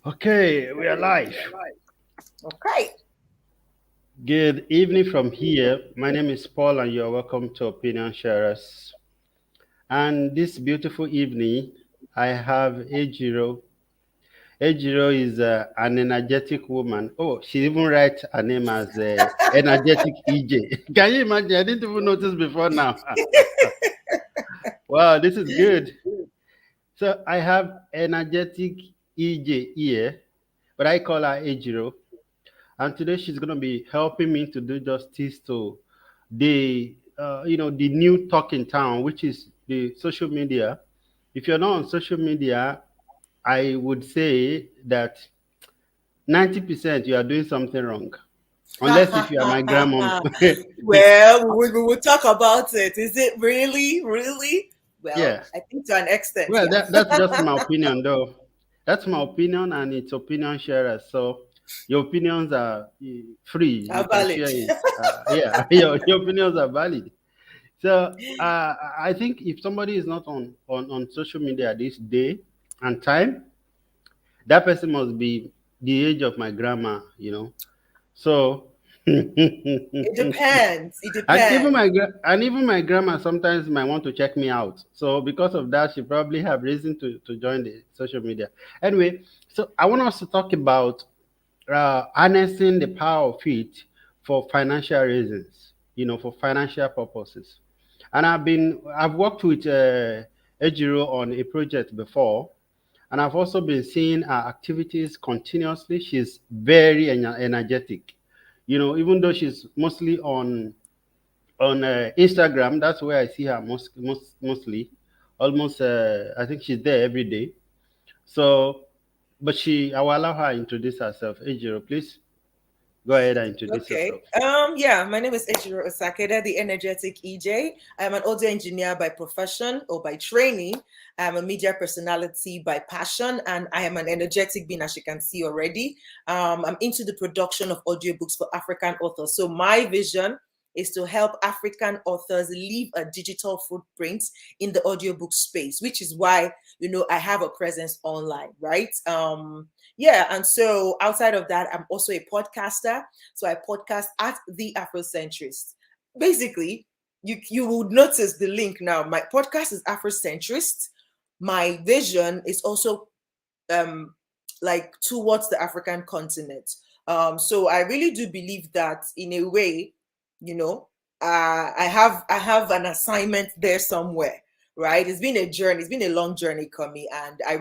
Okay, we are live. Okay. Good evening from here. My name is Paul, and you're welcome to Opinion Sharers. And this beautiful evening, I have Ejiro. Ejiro is an energetic woman. Oh, she even writes her name as energetic EJ. Can you imagine? I didn't even notice before now. Wow, this is good. So I have energetic EJ here, but I call her Ejiro. And today she's going to be helping me to do justice to the new talk in town, which is the social media. If you're not on social media, I would say that 90% you are doing something wrong, unless if you are my grandmom. Well, we will talk about it. Is it really, really? Yeah, Well, I think to an extent, well, yeah. that's just my opinion, though. That's my opinion, and it's opinion sharers. So your opinions are free. You How can valid. share it. Yeah, your opinions are valid. So I think if somebody is not on social media this day and time, that person must be the age of my grandma. So and It depends. It even depends. and even my grandma sometimes might want to check me out. So because of that, she probably have reason to join the social media. Anyway, so I want us to talk about harnessing the power of it for financial reasons, for financial purposes. And I've worked with Ejiro on a project before, and I've also been seeing her activities continuously. She's very energetic, even though she's mostly on Instagram. That's where I see her mostly, almost. I think she's there every day. So, but I will allow her to introduce herself. Ejiro, please go ahead and introduce Okay. yourself. Yeah, my name is Ejiro Osakeda, the energetic EJ. I'm an audio engineer by profession or by training. I'm a media personality by passion, and I am an energetic being, as you can see already. I'm into the production of audiobooks for African authors. So my vision is to help African authors leave a digital footprint in the audiobook space, which is why, I have a presence online, right? Yeah, and so outside of that, I'm also a podcaster. So I podcast at the Afrocentrist. Basically, you would notice the link now. My podcast is Afrocentrist. My vision is also um like towards the African continent. So I really do believe that in a way, you know, I have an assignment there somewhere, right? It's been a journey. It's been a long journey coming, and I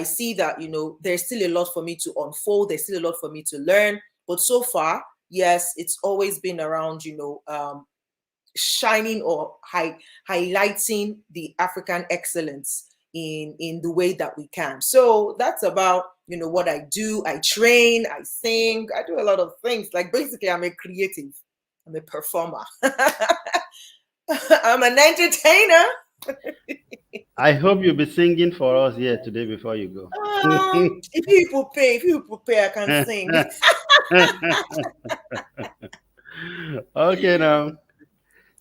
see that there's still a lot for me to unfold. There's still a lot for me to learn. But so far, yes, it's always been around shining or highlighting the African excellence in the way that we can. So that's about what I do. I train, I sing, I do a lot of things. Like basically, I'm a creative, I'm a performer, I'm an entertainer. I hope you'll be singing for us here today before you go. If you people pay, I can sing. Okay, now.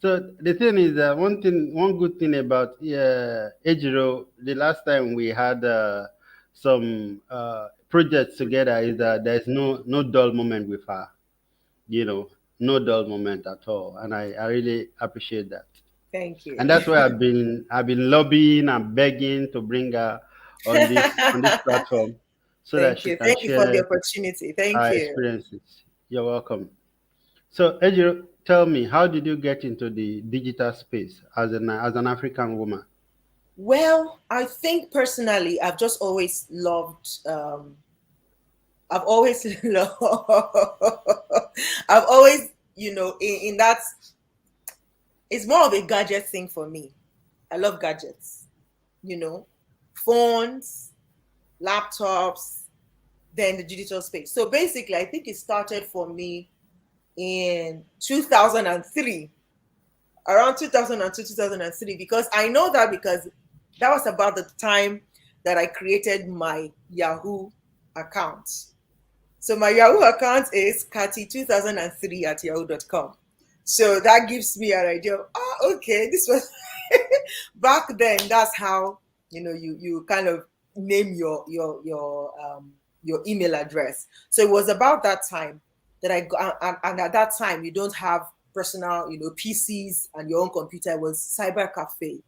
So the thing is that one good thing about Ejiro, the last time we had some projects together is that there's no dull moment with her, you know, no dull moment at all, and I really appreciate that. Thank And you. that's why I've been lobbying and begging to bring her on this platform so that Thank she you. can Thank you for the share opportunity. Thank her you. experiences. You're welcome. So, Ejiro, tell me, how did you get into the digital space as an African woman? Well, I think personally, I've just always loved. I've always loved. I've always, in that, it's more of a gadget thing for me. I love gadgets. You know, phones, laptops, then the digital space. So basically, I think it started for me in 2003, around 2002, 2003, because I know that because that was about the time that I created my Yahoo account. So my Yahoo account is Kati2003 at yahoo.com. So that gives me an idea of, okay, this was back then. That's how, you kind of name your email address. So it was about that time that I got, and at that time you don't have personal, PCs and your own computer. It was cyber cafe.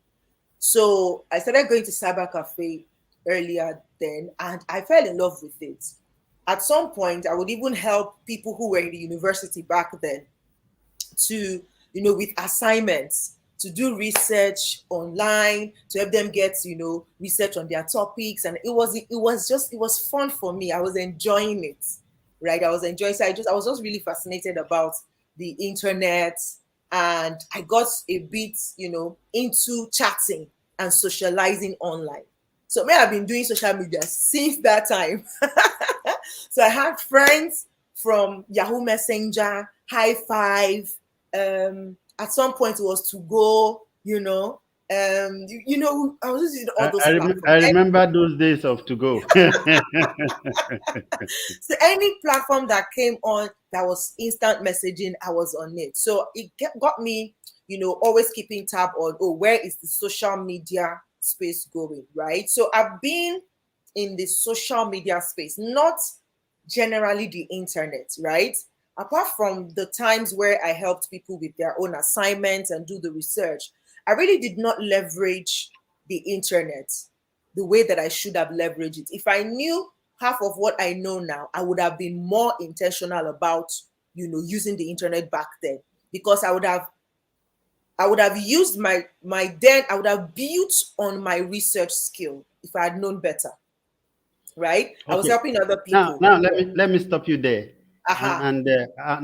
So I started going to cyber cafe earlier then, and I fell in love with it. At some point, I would even help people who were in the university back then to, with assignments, to do research online, to help them get, research on their topics. And it was fun for me. I was enjoying it, right? I was enjoying, so I was just really fascinated about the internet. And I got a bit, into chatting and socializing online. So may have been doing social media since that time. So I had friends from Yahoo Messenger, High Five. At some point it was to go, I was using all those I platforms. remember those days of to go. So any platform that came on that was instant messaging, I was on it. So got me, always keeping tab on, oh, where is the social media space going, right? So I've been in the social media space, not generally the internet, right? Apart from the times where I helped people with their own assignments and do the research, I really did not leverage the internet the way that I should have leveraged it. If I knew half of what I know now, I would have been more intentional about, using the internet back then, because I would have used my then I would have built on my research skill if I had known better, right? I was Okay. helping other Now, people. now let Yeah. me let me stop you there, Aha. and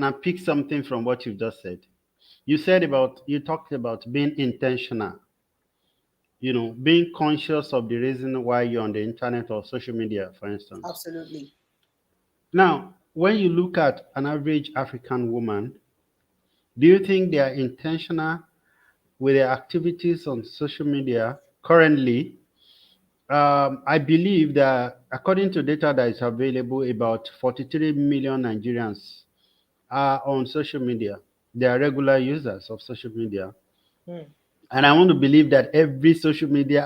I pick something from what you've just said. You talked about being intentional. Being conscious of the reason why you're on the internet or social media, for instance. Absolutely. Now, when you look at an average African woman, do you think they are intentional with their activities on social media currently? I believe that according to data that is available, about 43 million Nigerians are on social media. They are regular users of social media. Hmm. And I want to believe that every social media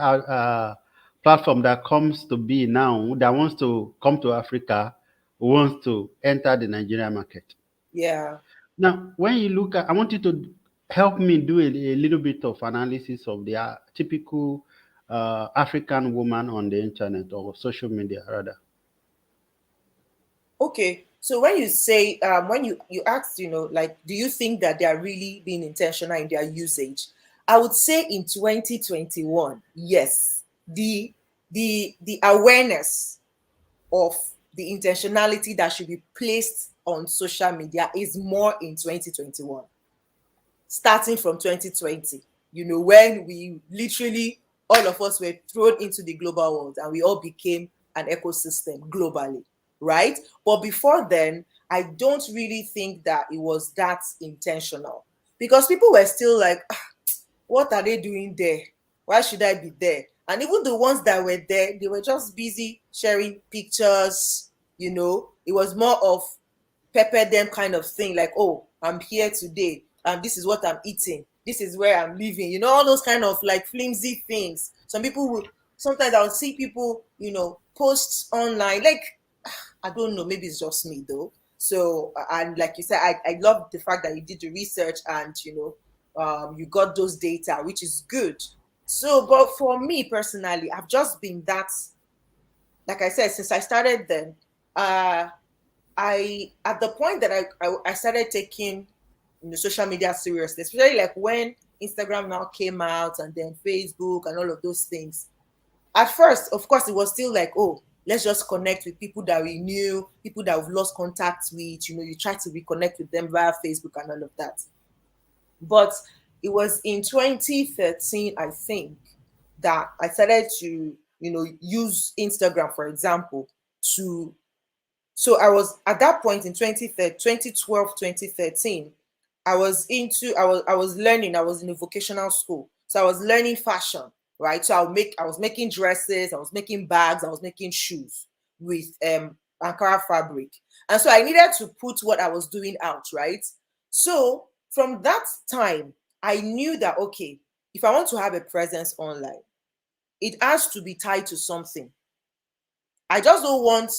platform that comes to be now, that wants to come to Africa, wants to enter the Nigerian market. Yeah. Now, when you look at, I want you to help me do a little bit of analysis of the typical African woman on the internet or social media, rather. Okay. So when you say when you asked, like, do you think that they are really being intentional in their usage? I would say in 2021, yes. The awareness of the intentionality that should be placed on social media is more in 2021, starting from 2020, when we literally, all of us were thrown into the global world and we all became an ecosystem globally, right? But before then, I don't really think that it was that intentional, because people were still like, what are they doing there? Why should I be there? And even the ones that were there, they were just busy sharing pictures. It was more of pepper them kind of thing, like, oh, I'm here today, and this is what I'm eating, this is where I'm living, all those kind of like flimsy things. Some people will Sometimes I'll see people, post online, like, I don't know, maybe it's just me though. So, and like you said, I love the fact that you did the research and you got those data, which is good. So, but for me personally, I've just been that, like I said, since I started then, uh I at the point that I started taking social media seriously, especially like when Instagram now came out and then Facebook and all of those things. At first, of course, it was still like, oh, let's just connect with people that we knew, people that we've lost contact with. You try to reconnect with them via Facebook and all of that. But it was in 2013, I think, that I started to, use Instagram, for example, to so I was at that point in 2012, 2013. I was learning. I was in a vocational school, so I was learning fashion, right? So I was making dresses, I was making bags, I was making shoes with Ankara fabric, and so I needed to put what I was doing out, right? So from that time, I knew that, okay, if I want to have a presence online, it has to be tied to something. I just don't want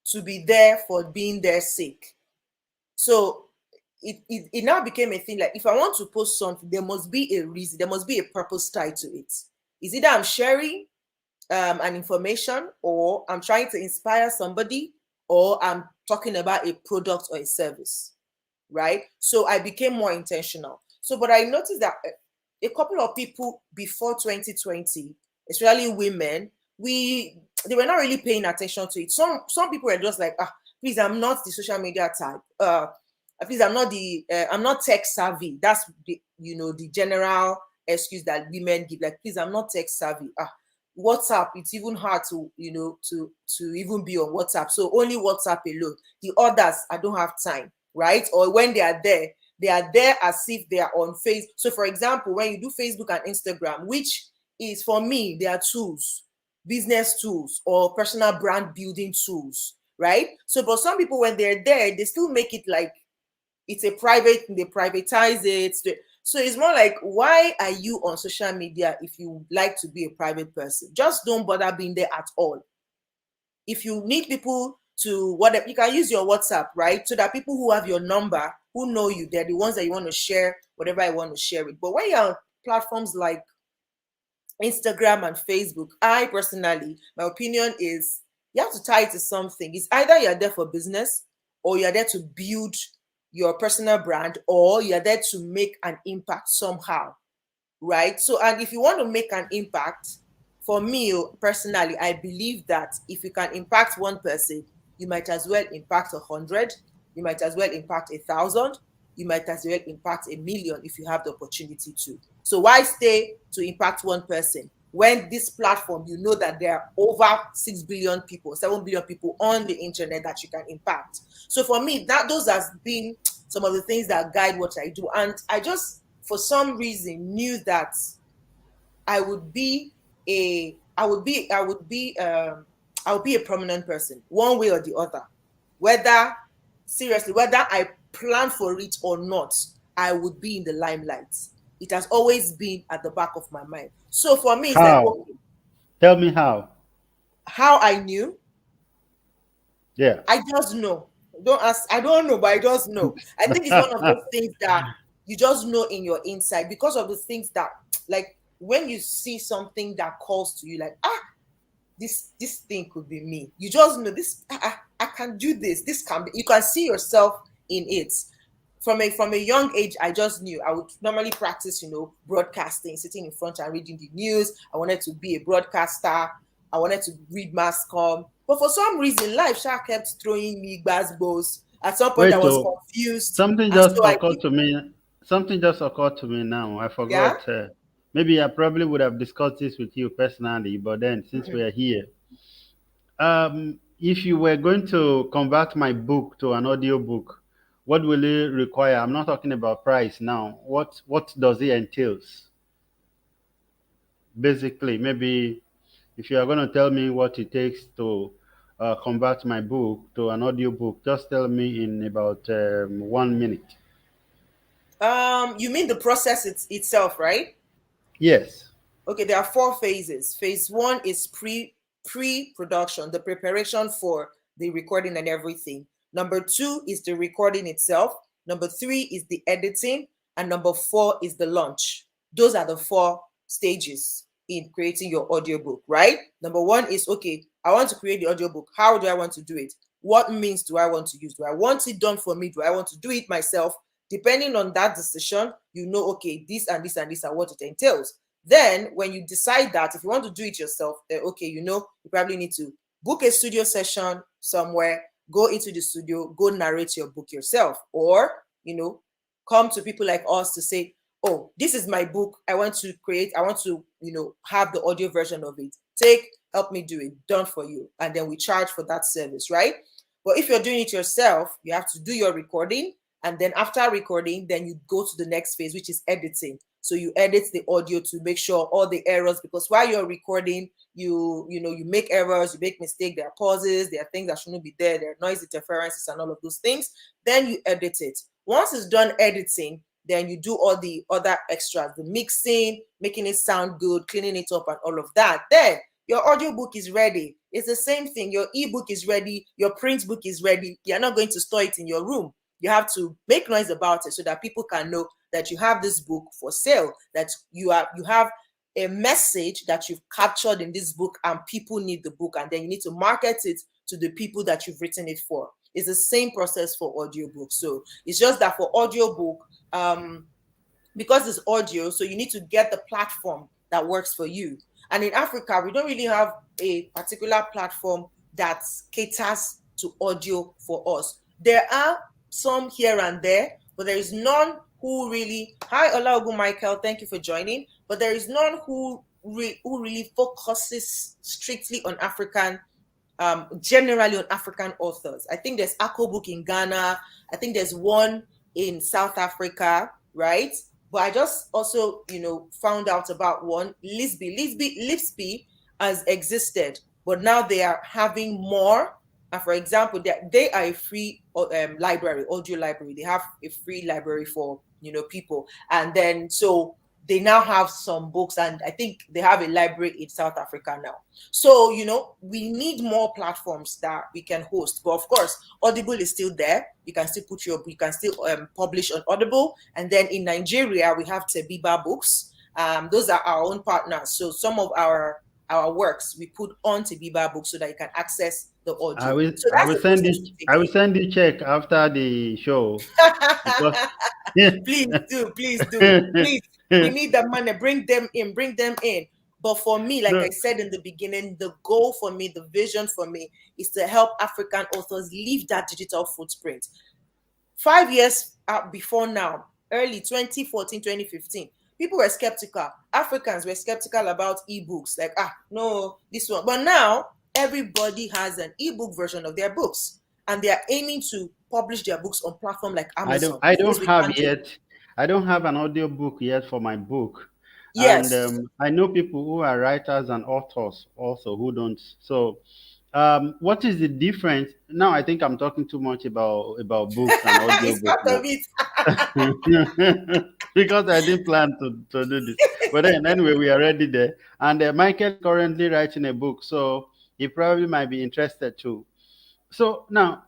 to be there for being their sake. So it now became a thing. Like, if I want to post something, there must be a reason, there must be a purpose tied to it. Is either I'm sharing an information, or I'm trying to inspire somebody, or I'm talking about a product or a service, right? So I became more intentional. So, but I noticed that a couple of people before 2020, especially women, they were not really paying attention to it. Some people were just like, please, I'm not the social media type. Please, I'm not tech savvy. That's the general excuse that women give. Like, please, I'm not tech savvy. WhatsApp, it's even hard to even be on WhatsApp. So only WhatsApp alone. The others, I don't have time, right? Or when they are there as if they are on Facebook. So for example, when you do Facebook and Instagram, which is, for me, they are tools, business tools or personal brand building tools, right? So, but some people, when they're there, they still make it like it's a private, they privatize it. So it's more like, why are you on social media if you like to be a private person? Just don't bother being there at all. If you need people to whatever, you can use your WhatsApp, right? So that people who have your number, who know you, they're the ones that you want to share whatever I want to share with. But when you're on platforms like Instagram and Facebook, I personally, my opinion is, you have to tie it to something. It's either you're there for business, or you're there to build your personal brand, or you're there to make an impact somehow, right? So, and if you want to make an impact, for me personally, I believe that if you can impact one person, you might as well impact 100, you might as well impact 1,000, you might as well impact 1,000,000 if you have the opportunity to. So why stay to impact one person when this platform, you know that there are over 6 billion people, 7 billion people on the internet that you can impact? So for me, that those has been some of the things that guide what I do. And I just, for some reason, knew that I would be I would be a prominent person, one way or the other. Whether, seriously, whether I plan for it or not, I would be in the limelight. It has always been at the back of my mind. So for me, it's like, How? okay, Tell me how. how I knew, Yeah. I just know. Don't ask, I don't know, but I just know. I think it's one of those things that you just know in your inside, because of the things that, like, when you see something that calls to you, like, this thing could be me. You just know this. I can do this. This can be. You can see yourself in it. From a young age, I just knew I would normally practice, broadcasting, sitting in front and reading the news. I wanted to be a broadcaster. I wanted to read mass comm. But for some reason, life kept throwing me basketballs. At some point, I Wait, was oh, confused. something And just so I occurred did, to me. Something just occurred to me now. I yeah. forgot. Maybe I probably would have discussed this with you personally, but then since we Mhm. are here, if you were going to convert my book to an audiobook, what will it require? I'm not talking about price now. What does it entails? Basically, maybe if you are going to tell me what it takes to convert my book to an audiobook, just tell me in about 1 minute. You mean the process itself, right? Yes. Okay, there are four phases. Phase one is pre-production, the preparation for the recording and everything. Number two is the recording itself. Number three is the editing, and number four is the launch. Those are the four stages in creating your audiobook, right? Number one is, okay, I want to create the audiobook. How do I want to do it? What means do I want to use? Do I want it done for me? Do I want to do it myself? Depending on that decision, okay, this and this and this are what it entails. Then, when you decide that if you want to do it yourself, then okay, you probably need to book a studio session somewhere, go into the studio, go narrate your book yourself, or come to people like us to say, oh, this is my book. I want to create, I want to, have the audio version of it. Help me do it, done for you. And then we charge for that service, right? But if you're doing it yourself, you have to do your recording. And then after recording, then you go to the next phase, which is editing. So you edit the audio to make sure all the errors, because while you're recording, you make errors, you make mistakes, there are pauses, there are things that shouldn't be there, there are noise interferences and all of those things. Then you edit it. Once it's done editing, then you do all the other extras, the mixing, making it sound good, cleaning it up and all of that. Then your audiobook is ready. It's the same thing. Your ebook is ready, your print book is ready. You're not going to store it in your room. You have to make noise about it so that people can know that you have this book for sale, that you have a message that you've captured in this book and people need the book, and then you need to market it to the people that you've written it for. It's the same process for audiobook. So it's just that for audiobook, because it's audio, so you need to get the platform that works for you. And in Africa, we don't really have a particular platform that caters to audio for us. There are some here and there, but there is none who really. Hi, Olaogun Michael, thank you for joining. But there is none who really focuses strictly on African, generally on African authors. I think there's Ako Book in Ghana. I think there's one in South Africa, right? But I just also, found out about one, Lisby has existed, but now they are having more. And for example, they are a free library, audio library. They have a free library for people, and then so they now have some books, and I think they have a library in South Africa now. So we need more platforms that we can host. But of course, Audible is still there. You can still publish on Audible. And then in Nigeria, we have Tebiba Books. Those are our own partners. So some of our works we put on Tebiba Books so that you can access the I audio. will So I that's will the send process you to I take will send you check after the show because Please do, please do. Please, we need the money. Bring them in, bring them in. But for me, like I no, said in the beginning, the goal for me, the vision for me is to help African authors leave that digital footprint. 5 years before now, early 2014, 2015, people were skeptical. Africans were skeptical about ebooks. Like, no, this one. But now, everybody has an ebook version of their books. And they are aiming to publish their books on platform like I don't Amazon, I don't things we have can't do. yet. I don't have an audio book yet for my book, and Yes. I know people who are writers and authors also who don't. So, what is the difference? Now I think I'm talking too much about books and audio It's book part now. of it. Because I didn't plan to do this. But then, anyway, we are already there. And Michael is currently writing a book, so he probably might be interested too. So now,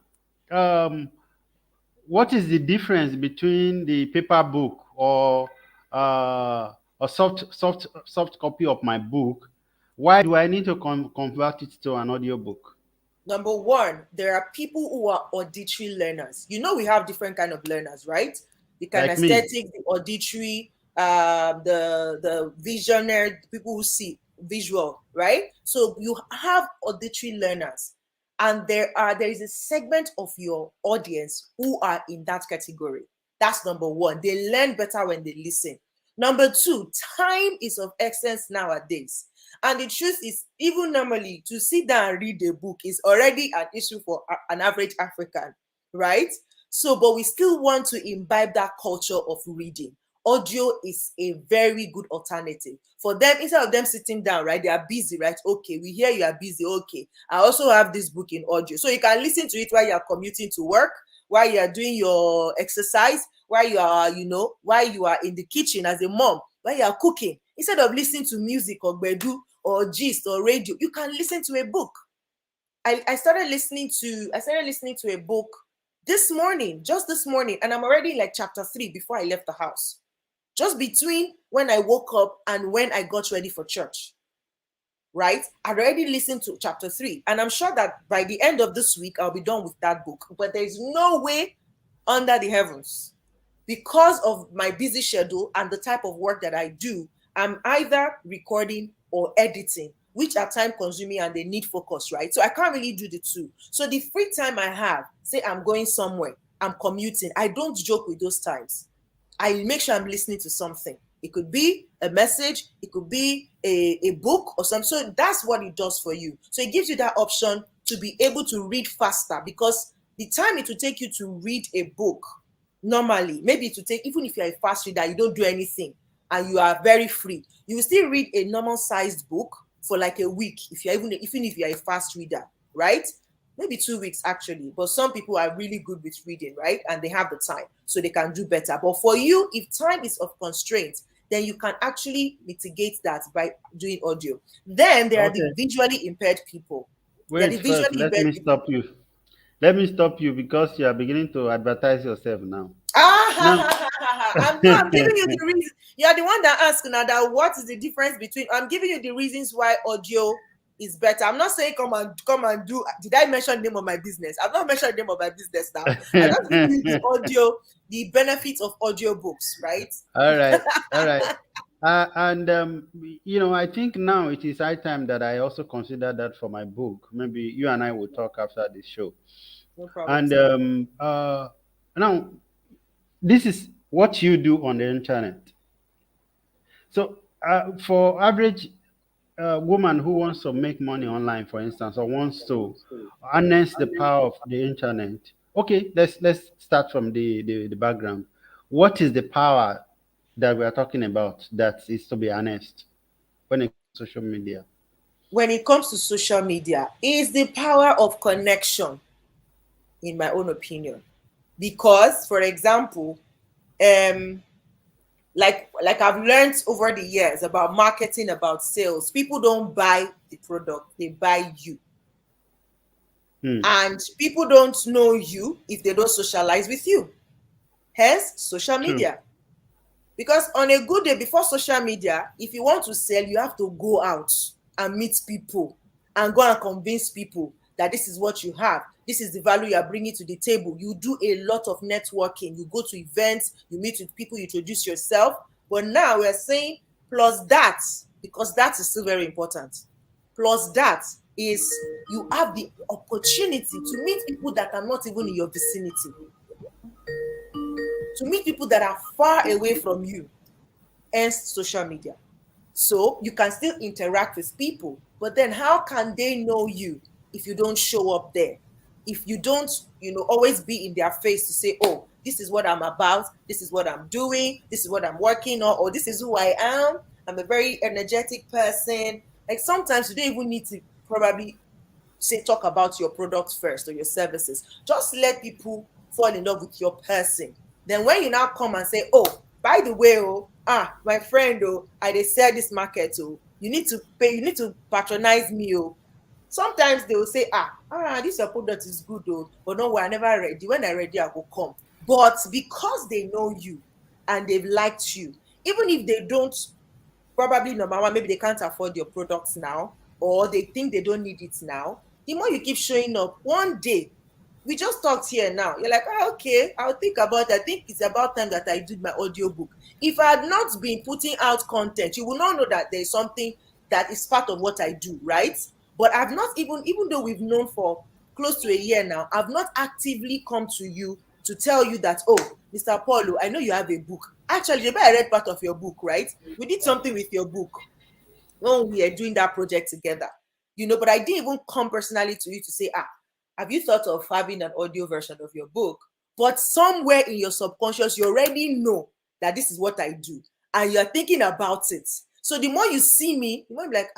um, what is the difference between the paper book or a soft copy of my book? Why do I need to convert it to an audio book? Number one, there are people who are auditory learners. We have different kind of learners, right? The Like me. kinesthetic, the auditory, the visionary, people who see visual, right? So you have auditory learners, and there is a segment of your audience who are in that category. That's number one. They learn better when they listen. Number two, time is of essence nowadays. And the truth is, even normally, to sit down and read a book is already an issue for an average African, right? So, but we still want to imbibe that culture of reading. Audio is a very good alternative for them. Instead of them sitting down, right? They are busy, right? Okay, we hear you are busy. Okay, I also have this book in audio, so you can listen to it while you are commuting to work, while you are doing your exercise, while you are, while you are in the kitchen as a mom, while you are cooking. Instead of listening to music or bedu or gist or radio, you can listen to a book. I started listening to a book just this morning, and I'm already in like chapter 3 before I left the house. Just between when I woke up and when I got ready for church, right? I'd already listened to chapter 3, and I'm sure that by the end of this week, I'll be done with that book. But there's no way under the heavens, because of my busy schedule and the type of work that I do, I'm either recording or editing, which are time consuming and they need focus, right? So I can't really do the two. So the free time I have, say I'm going somewhere, I'm commuting, I don't joke with those times. I make sure I'm listening to something. It could be a message, it could be a book or something. So that's what it does for you. So it gives you that option to be able to read faster, because the time it will take you to read a book, normally, maybe it will take, even if you're a fast reader, you don't do anything and you are very free, you will still read a normal sized book for like a week, if you're even if you're a fast reader, right? Maybe 2 weeks actually. But some people are really good with reading, right? And they have the time, so they can do better. But for you, if time is of constraint, then you can actually mitigate that by doing audio. Then there are the Okay. visually impaired people. There are Wait the first. visually Let impaired me people. stop you. Let me stop you because you are beginning to advertise yourself now. Ah, ha, Now, ha, ha, ha, ha. I'm giving you the reason. You are the one that asked now that what is the difference between. I'm giving you the reasons why audio is better. I'm not saying come and do. Did I mention the name of my business? I've not mentioned the name of my business now. I'm just giving you the audio, the benefits of audio books, right? all right, all right. And I think now it is high time that I also consider that for my book. Maybe you and I will talk after the show. No problem, And sir. now this is what you do on the internet. So for average woman who wants to make money online, for instance, or wants to harness the power of the internet. Okay, let's start from the background. What is the power that we are talking about that is to be harnessed when it comes to social media? When it comes to social media, is the power of connection, in my own opinion. Because, for example, um, like I've learned over the years about marketing, about sales, people don't buy the product, they buy you. Hmm, And people don't know you if they don't socialize with you. Hence, social true. media. Because on a good day before social media, if you want to sell, you have to go out and meet people and go and convince people that this is what you have. This is the value you are bringing to the table. You do a lot of networking. You go to events, you meet with people, you introduce yourself. But now we're saying, plus that, because that is still very important. Plus that is you have the opportunity to meet people that are not even in your vicinity, to meet people that are far away from you, hence social media. So you can still interact with people, but then how can they know you if you don't show up there? If you don't, always be in their face to say, oh, this is what I'm about, this is what I'm doing, this is what I'm working on, or this is who I am. I'm a very energetic person. Like sometimes you don't even need to probably say talk about your products first or your services. Just let people fall in love with your person. Then when you now come and say, oh, by the way, oh, my friend, oh, I dey sell this market, oh, you need to pay, you need to patronize me, oh. Sometimes they will say, this your product is good, oh, but no, we're never ready. When I ready, I will come. But because they know you and they've liked you, even if they don't, probably number one, maybe they can't afford your products now, or they think they don't need it now. The more you keep showing up, one day, we just talked here now. You're like, okay, I'll think about it. I think it's about time that I did my audiobook. If I had not been putting out content, you will not know that there's something that is part of what I do, right? But I've not even though we've known for close to a year now, I've not actively come to you to tell you that, oh, Mr. Paulo, I know you have a book. Actually, maybe I read part of your book, right? We did something with your book when we are doing that project together. But I didn't even come personally to you to say, have you thought of having an audio version of your book? But somewhere in your subconscious, you already know that this is what I do, and you're thinking about it. So the more you see me, you might be like,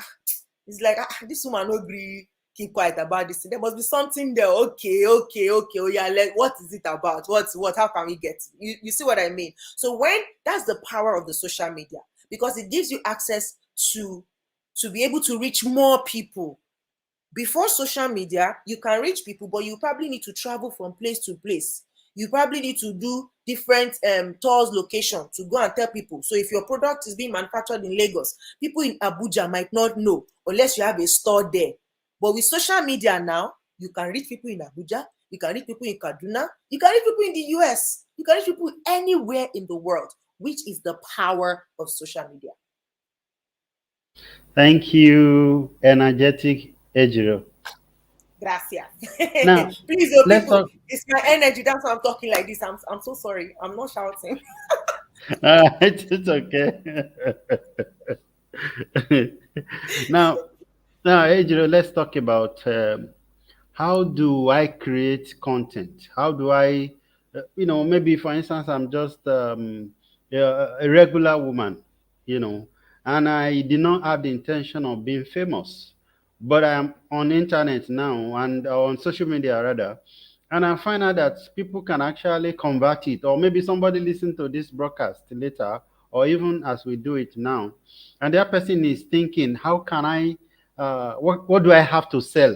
it's like, this woman no agree, keep quiet about this. There must be something there. Okay, okay, okay. Oh yeah, what is it about? What? How can we get? You see what I mean? So when that's the power of the social media, because it gives you access to be able to reach more people. Before social media, you can reach people, but you probably need to travel from place to place. You probably need to do different tours location to go and tell people. So if your product is being manufactured in Lagos, people in Abuja might not know unless you have a store there. But with social media now, you can reach people in Abuja, you can reach people in Kaduna, you can reach people in the US, you can reach people anywhere in the world, which is the power of social media. Thank you, energetic Ejiro. Gracias. Now, Please, oh, let's people, talk. it's my energy. That's why I'm talking like this. I'm so sorry. I'm not shouting. It's okay. now, Ejiro, let's talk about how do I create content? How do I, maybe for instance, I'm just a regular woman, you know, and I did not have the intention of being famous, but I am on internet now and on social media rather, and I find out that people can actually convert it, or maybe somebody listen to this broadcast later or even as we do it now, and the other person is thinking, how can I, what do I have to sell,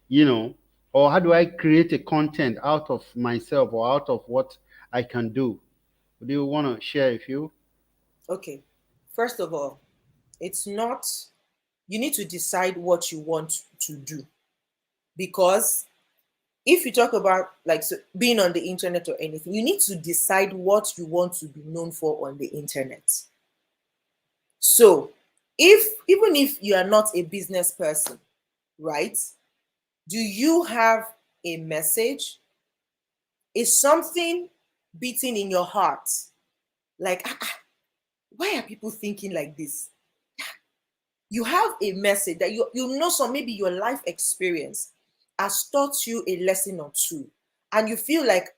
you know, or how do I create a content out of myself or out of what I can do? Do you want to share a few? Okay. First of all, it's not, you need to decide what you want to do. Because if you talk about like so being on the internet or anything, you need to decide what you want to be known for on the internet. So, if even if you are not a business person, right? Do you have a message? Is something beating in your heart? Like, why are people thinking like this? You have a message that you know, some maybe your life experience has taught you a lesson or two, and you feel like,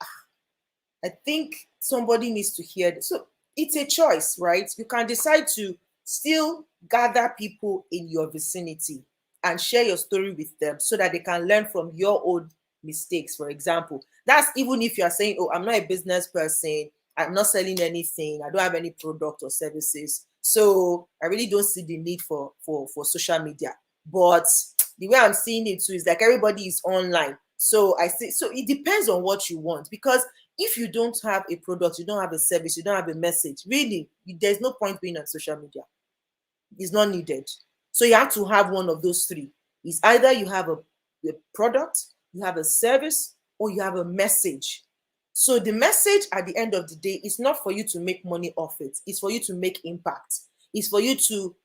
I think somebody needs to hear this. So it's a choice, right? You can decide to still gather people in your vicinity and share your story with them so that they can learn from your own mistakes. For example, that's even if you are saying, oh, I'm not a business person, I'm not selling anything, I don't have any product or services. So I really don't see the need for social media. But the way I'm seeing it too is like everybody is online. So I see, so it depends on what you want, because if you don't have a product, you don't have a service, you don't have a message, really, there's no point being on social media. It's not needed. So you have to have one of those three. It's either you have a product, you have a service, or you have a message. So the message at the end of the day is not for you to make money off it. It's for you to make impact. It's for you to,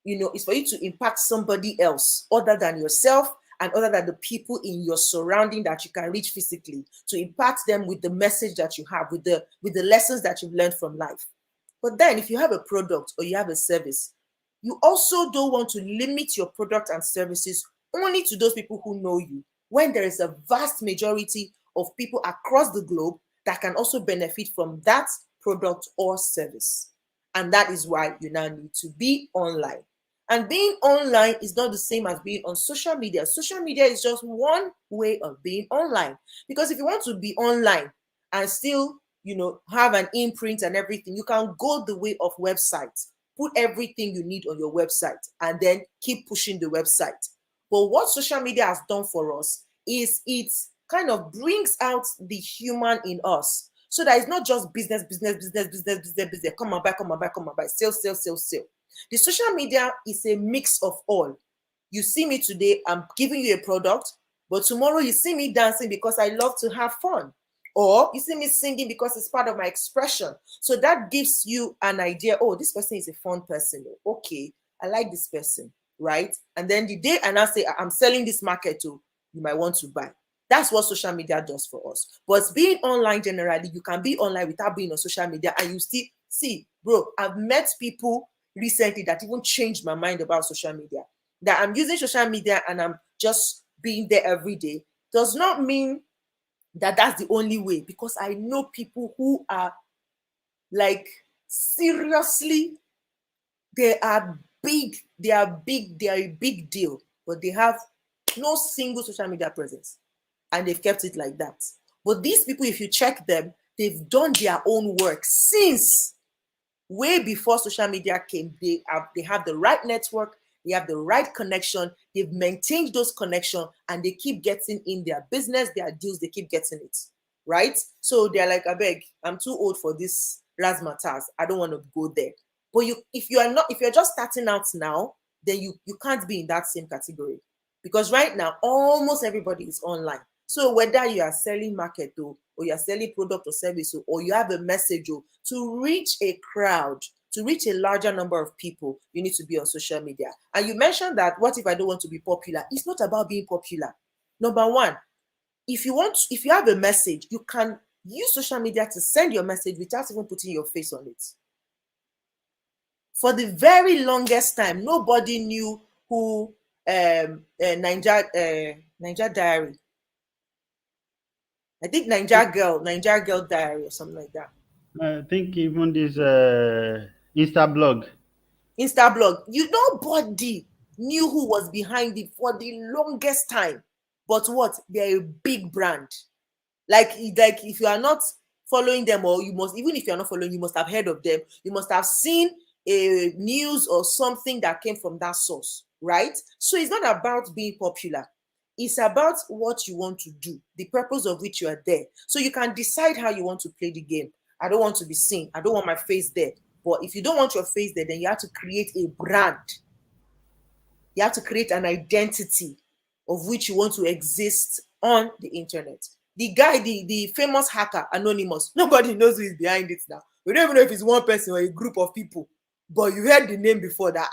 it's for you to impact somebody else other than yourself and other than the people in your surrounding that you can reach physically, to impact them with the message that you have, with the lessons that you've learned from life. But then if you have a product or you have a service, you also don't want to limit your product and services only to those people who know you, when there is a vast majority of people across the globe that can also benefit from that product or service. And that is why you now need to be online. And being online is not the same as being on social media. Social media is just one way of being online. Because if you want to be online and still, have an imprint and everything, you can go the way of websites. Put everything you need on your website and then keep pushing the website. But what social media has done for us is it kind of brings out the human in us. So that it's not just business, business, business, business, business, business. Come on, buy, come on, buy, come on, buy. Sale, sale, sale, sale. The social media is a mix of all. You see me today, I'm giving you a product, but tomorrow you see me dancing because I love to have fun. Or you see me singing because it's part of my expression. So that gives you an idea. Oh, this person is a fun person. Okay, I like this person, right? And then the day and I say, I'm selling this market to, you might want to buy. That's what social media does for us. But being online generally, you can be online without being on social media, and you still see, bro, I've met people recently that even changed my mind about social media. That I'm using social media and I'm just being there every day does not mean that that's the only way, because I know people who are like, seriously, they are big, they are a big deal, but they have no single social media presence and they've kept it like that. But these people, if you check them, they've done their own work since way before social media came. They have the right network, they have the right connection, they've maintained those connections, and they keep getting in their business, their deals, they keep getting it, right? So they're like, I beg, I'm too old for this razzmatazz, I don't want to go there. But if you're just starting out now, then you can't be in that same category, because right now almost everybody is online. So whether you are selling market or you're selling product or service, or you have a message, to reach a crowd, to reach a larger number of people, you need to be on social media. And you mentioned that, what if I don't want to be popular? It's not about being popular. Number one, if you have a message, you can use social media to send your message without even putting your face on it. For the very longest time, nobody knew who Niger Diary. I think Niger Girl Diary or something like that. I think even this Insta blog. Instablog. Nobody knew who was behind it for the longest time. But what? They're a big brand. Like if you are not following them, or you must, even if you're not following, you must have heard of them. You must have seen a news or something that came from that source, right? So it's not about being popular. It's about what you want to do, the purpose of which you are there. So you can decide how you want to play the game. I don't want to be seen. I don't want my face there. But if you don't want your face there, then you have to create a brand. You have to create an identity of which you want to exist on the internet. The guy, the famous hacker, Anonymous, nobody knows who is behind it now. We don't even know if it's one person or a group of people. But you heard the name before that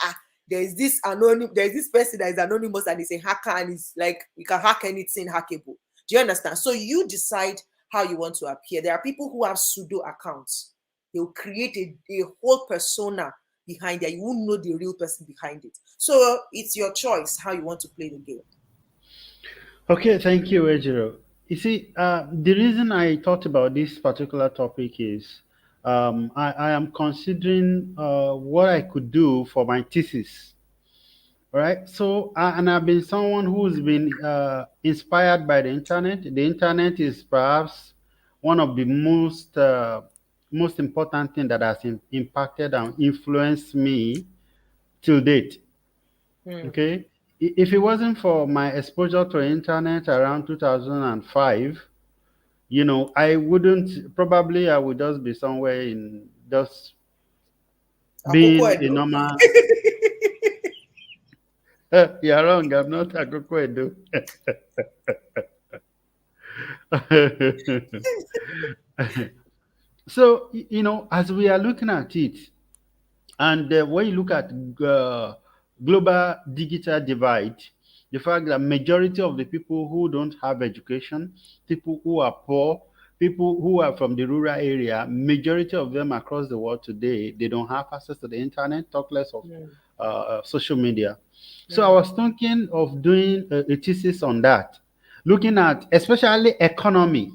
there's this person that is anonymous and is a hacker, and it's like you can hack anything hackable. Do you understand? So you decide how you want to appear. There are people who have pseudo accounts. They will create a whole persona behind there. You won't know the real person behind it. So it's your choice how you want to play the game. Okay, thank you, Ejiro. You see, the reason I thought about this particular topic is I am considering what I could do for my thesis. All right. So, and I've been someone who's been inspired by the internet. The internet is perhaps one of the most important thing that has impacted and influenced me till date. Hmm. Okay. If it wasn't for my exposure to internet around 2005, I wouldn't, probably I would just be somewhere in just Akoko being a Edo. normal. You're wrong. I'm not Akoko Edo. So, as we are looking at it, and when you look at global digital divide, the fact that majority of the people who don't have education, people who are poor, people who are from the rural area, majority of them across the world today, they don't have access to the internet, talk less of Hmm. social media. So I Hmm. was thinking of doing a thesis on that, looking at especially economy.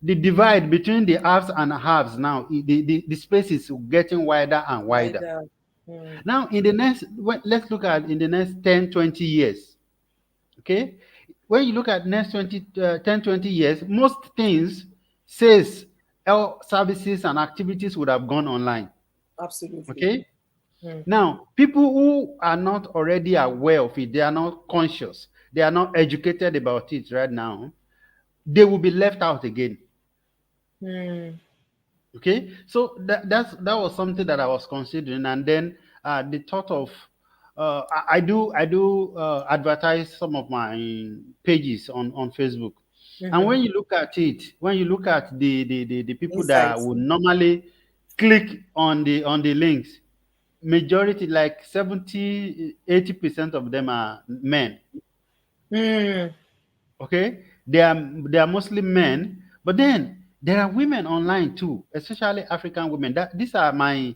The divide between the haves and haves now, the space is getting wider and wider. Wider. Hmm. Now, let's look at in the next 10, 20 years. Okay. When you look at next 10, 20 years, most things says all services and activities would have gone online. Absolutely. Okay. Hmm. Now, people who are not already aware of it, they are not conscious, they are not educated about it right now, they will be left out again. Hmm. Okay, so that was something that I was considering, and then the thought of I do advertise some of my pages on Facebook, and Mm-hmm. when you look at it, when you look at the people that Insights. would normally click on the links, majority like 70-80% of them are men. Hmm. Okay, they are mostly men, but then there are women online too, especially African women. That these are my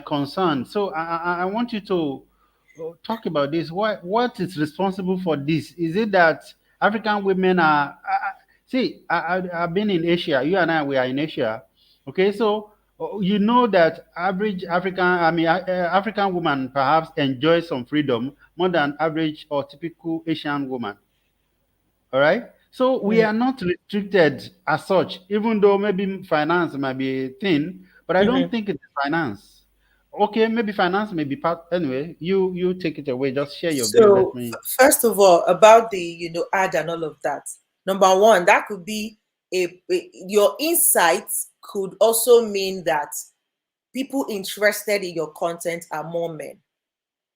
concerns. So I want you to talk about this. What is responsible for this? Is it that African women are see, I've been in Asia. You and I, we are in Asia. Okay, so you know that average African woman perhaps enjoys some freedom more than average or typical Asian woman. All right. So we Hmm. are not restricted as such, even though maybe finance might be a thing, but I don't Mm-hmm. think it's finance. Okay, maybe finance may be part. Anyway, you take it away. Just share your view. Let So me. first of all, about the ad and all of that. Number one, that could be your insights could also mean that people interested in your content are more men,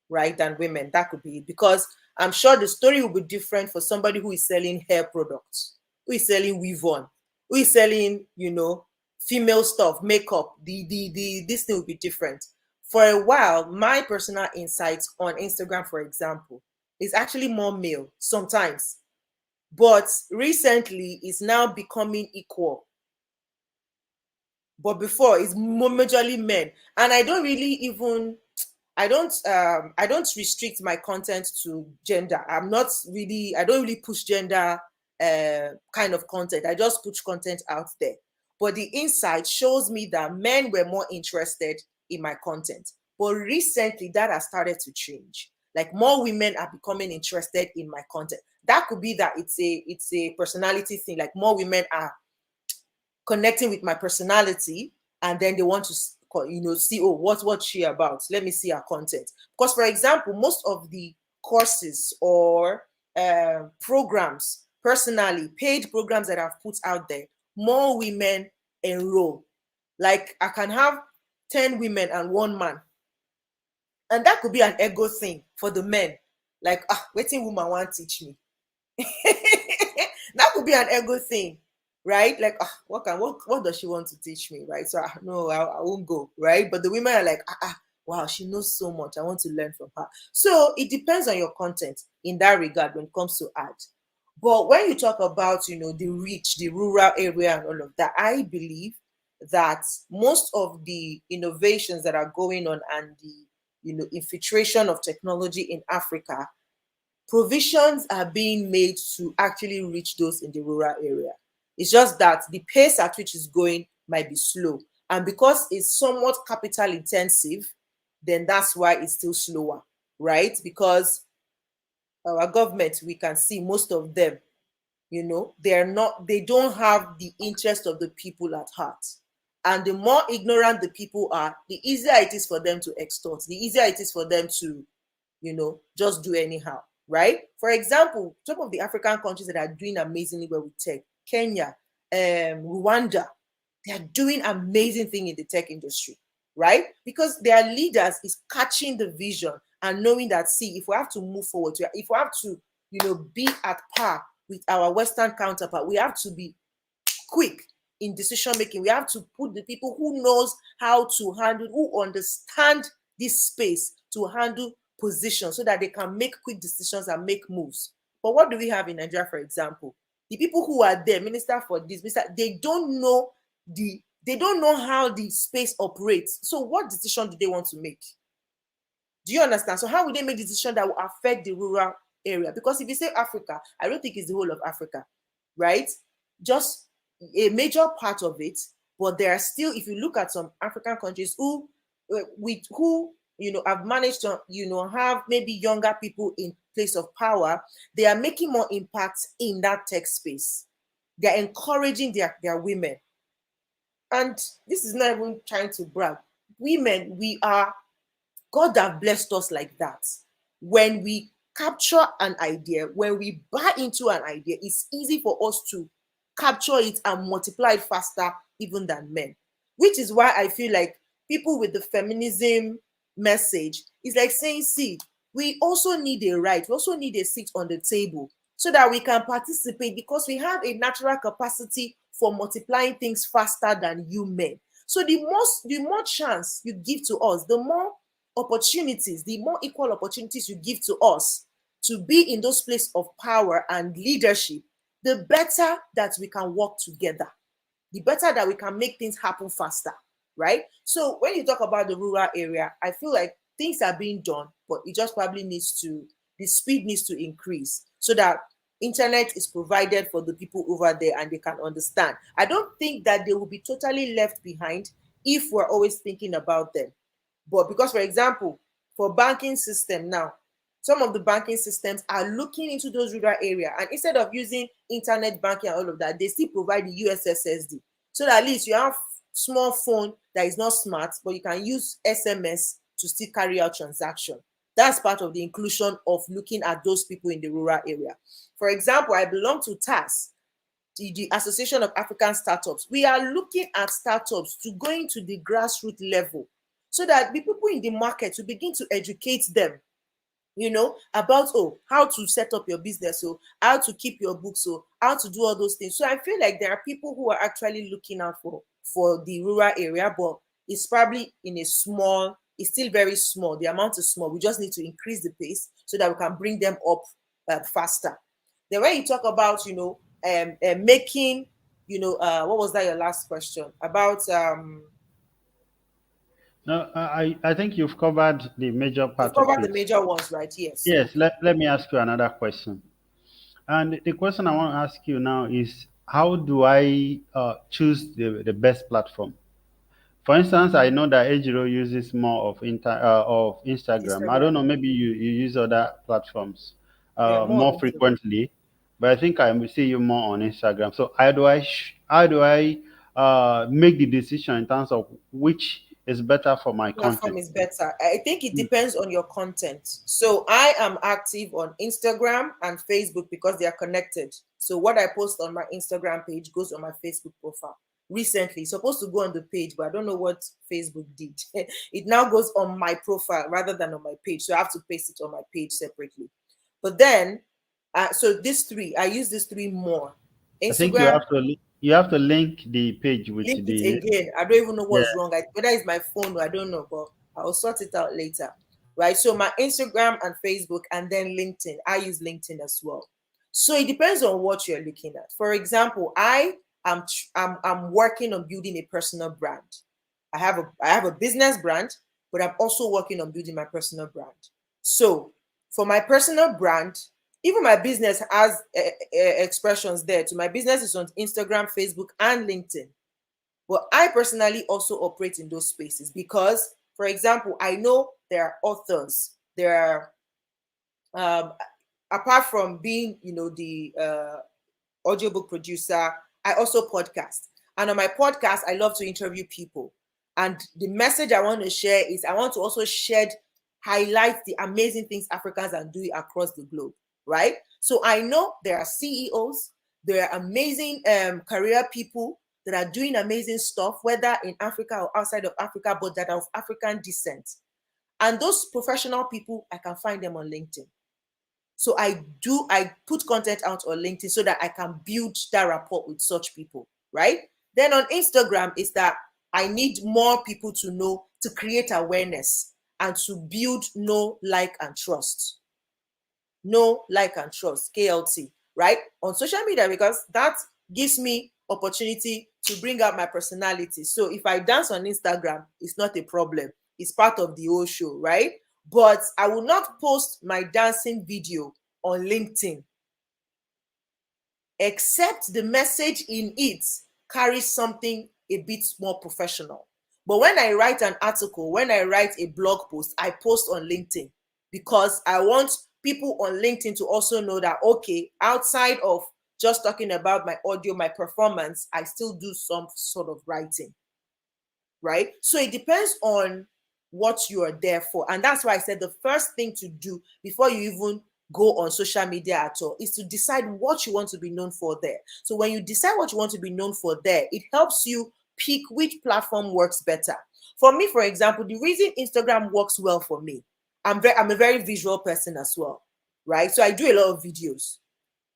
right, than women. That could be it. Because I'm sure the story will be different for somebody who is selling hair products, who is selling weave on, who is selling, female stuff, makeup. The this thing will be different. For a while, my personal insights on Instagram, for example, is actually more male sometimes. But recently it's now becoming equal. But before it's majorly men. And I don't restrict my content to gender. I don't really push gender kind of content. I just push content out there. But the insight shows me that men were more interested in my content. But recently that has started to change. Like more women are becoming interested in my content. That could be that it's a personality thing. Like more women are connecting with my personality, and then they want to see, oh, what's she about, let me see her content. Because for example, most of the courses or programs, personally paid programs that I've put out there, more women enroll. Like I can have 10 women and one man, and that could be an ego thing for the men. Like, waiting woman want teach me. That could be an ego thing, right? Like, what does she want to teach me, right? So no, I won't go, right? But the women are like, wow, she knows so much, I want to learn from her. So it depends on your content in that regard when it comes to art. But when you talk about, the rich, the rural area and all of that, I believe that most of the innovations that are going on and the infiltration of technology in Africa, provisions are being made to actually reach those in the rural area. It's just that the pace at which it's going might be slow. And because it's somewhat capital intensive, then that's why it's still slower, right? Because our government, we can see most of them, they don't have the interest of the people at heart. And the more ignorant the people are, the easier it is for them to extort, the easier it is for them to just do anyhow, right? For example, some of the African countries that are doing amazingly well with tech, Kenya, Rwanda, they are doing amazing thing in the tech industry, right? Because their leaders is catching the vision and knowing that, see, if we have to move forward, if we have to, be at par with our Western counterpart, we have to be quick in decision making. We have to put the people who knows how to handle, who understand this space to handle position so that they can make quick decisions and make moves. But what do we have in Nigeria, for example? The people who are there, minister for this, minister, they don't know how the space operates. So what decision do they want to make? Do you understand? So how will they make decision that will affect the rural area? Because if you say Africa, I don't think it's the whole of Africa, right? Just a major part of it. But there are still, if you look at some African countries who have managed to have maybe younger people in place of power, they are making more impact in that tech space. They're encouraging their women. And this is not even trying to brag. Women, God have blessed us like that. When we capture an idea, when we buy into an idea, it's easy for us to capture it and multiply it faster even than men. Which is why I feel like people with the feminism message is like saying, see, we also need a right, we also need a seat on the table so that we can participate, because we have a natural capacity for multiplying things faster than you men. So the more chance you give to us, the more opportunities, the more equal opportunities you give to us to be in those places of power and leadership, the better that we can work together, the better that we can make things happen faster, right? So when you talk about the rural area, I feel like things are being done, but it just probably the speed needs to increase so that internet is provided for the people over there and they can understand. I don't think that they will be totally left behind if we're always thinking about them. But because, for example, for banking system now, some of the banking systems are looking into those rural area, and instead of using internet banking and all of that, they still provide the USSD, so that at least you have small phone that is not smart, but you can use SMS to still carry out transaction. That's part of the inclusion of looking at those people in the rural area. For example, I belong to TAS, the Association of African Startups. We are looking at startups to going to the grassroots level so that the people in the market will begin to educate them, about how to set up your business, how to keep your books, how to do all those things. So I feel like there are people who are actually looking out for the rural area, but it's probably it's still very small. The amount is small. We just need to increase the pace so that we can bring them up faster. Then when you talk about making, what was that your last question about? No, I think you've covered the major You've part of covered the it. major ones, right? Yes. Yes, let me ask you another question. And the question I want to ask you now is, how do I choose the best platform? For instance, I know that Ejiro uses more of Instagram. I don't Instagram. know, maybe you use other platforms Yeah, more more on Instagram. frequently, but I think I will see you more on Instagram. So how do I make the decision in terms of which is better for my Platform content? is better. I think it depends on your content. So I am active on Instagram and Facebook because they are connected. So what I post on my Instagram page goes on my Facebook profile. Recently, it's supposed to go on the page, but I don't know what Facebook did. It now goes on my profile rather than on my page. So I have to paste it on my page separately. But then, so these three, I use these three more. I think you Instagram, have to you have to link the page with link it the again. I don't even know yeah. what's wrong. Whether it's my phone or I don't know, but I'll sort it out later. Right. So my Instagram and Facebook and then LinkedIn. I use LinkedIn as well. So it depends on what you're looking at. For example, I'm working on building a personal brand. I have a business brand, but I'm also working on building my personal brand. So for my personal brand, even my business has expressions there. To my business is on Instagram, Facebook, and LinkedIn. But I personally also operate in those spaces because, for example, I know there are authors. There are, apart from being, the audiobook producer, I also podcast. And on my podcast, I love to interview people. And the message I want to share is I want to also highlight the amazing things Africans are doing across the globe, right? So I know there are CEOs, there are amazing career people that are doing amazing stuff, whether in Africa or outside of Africa, but that are of African descent. And those professional people, I can find them on LinkedIn. So I put content out on LinkedIn so that I can build that rapport with such people, right? Then on Instagram is that I need more people to know, to create awareness and to build know, like, and trust. Know, like, and trust, KLT, right? On social media, because that gives me opportunity to bring out my personality. So if I dance on Instagram, it's not a problem. It's part of the whole show, right? But I will not post my dancing video on LinkedIn except the message in it carries something a bit more professional. But when I write an article, when I write a blog post, I post on LinkedIn because I want people on LinkedIn to also know that, okay, outside of just talking about my audio, my performance, I still do some sort of writing, right? So it depends on what you are there for. And that's why I said the first thing to do before you even go on social media at all is to decide what you want to be known for there. So when you decide what you want to be known for there, it helps you pick which platform works better. For me, for example, the reason Instagram works well for me, I'm a very visual person as well, right? So I do a lot of videos.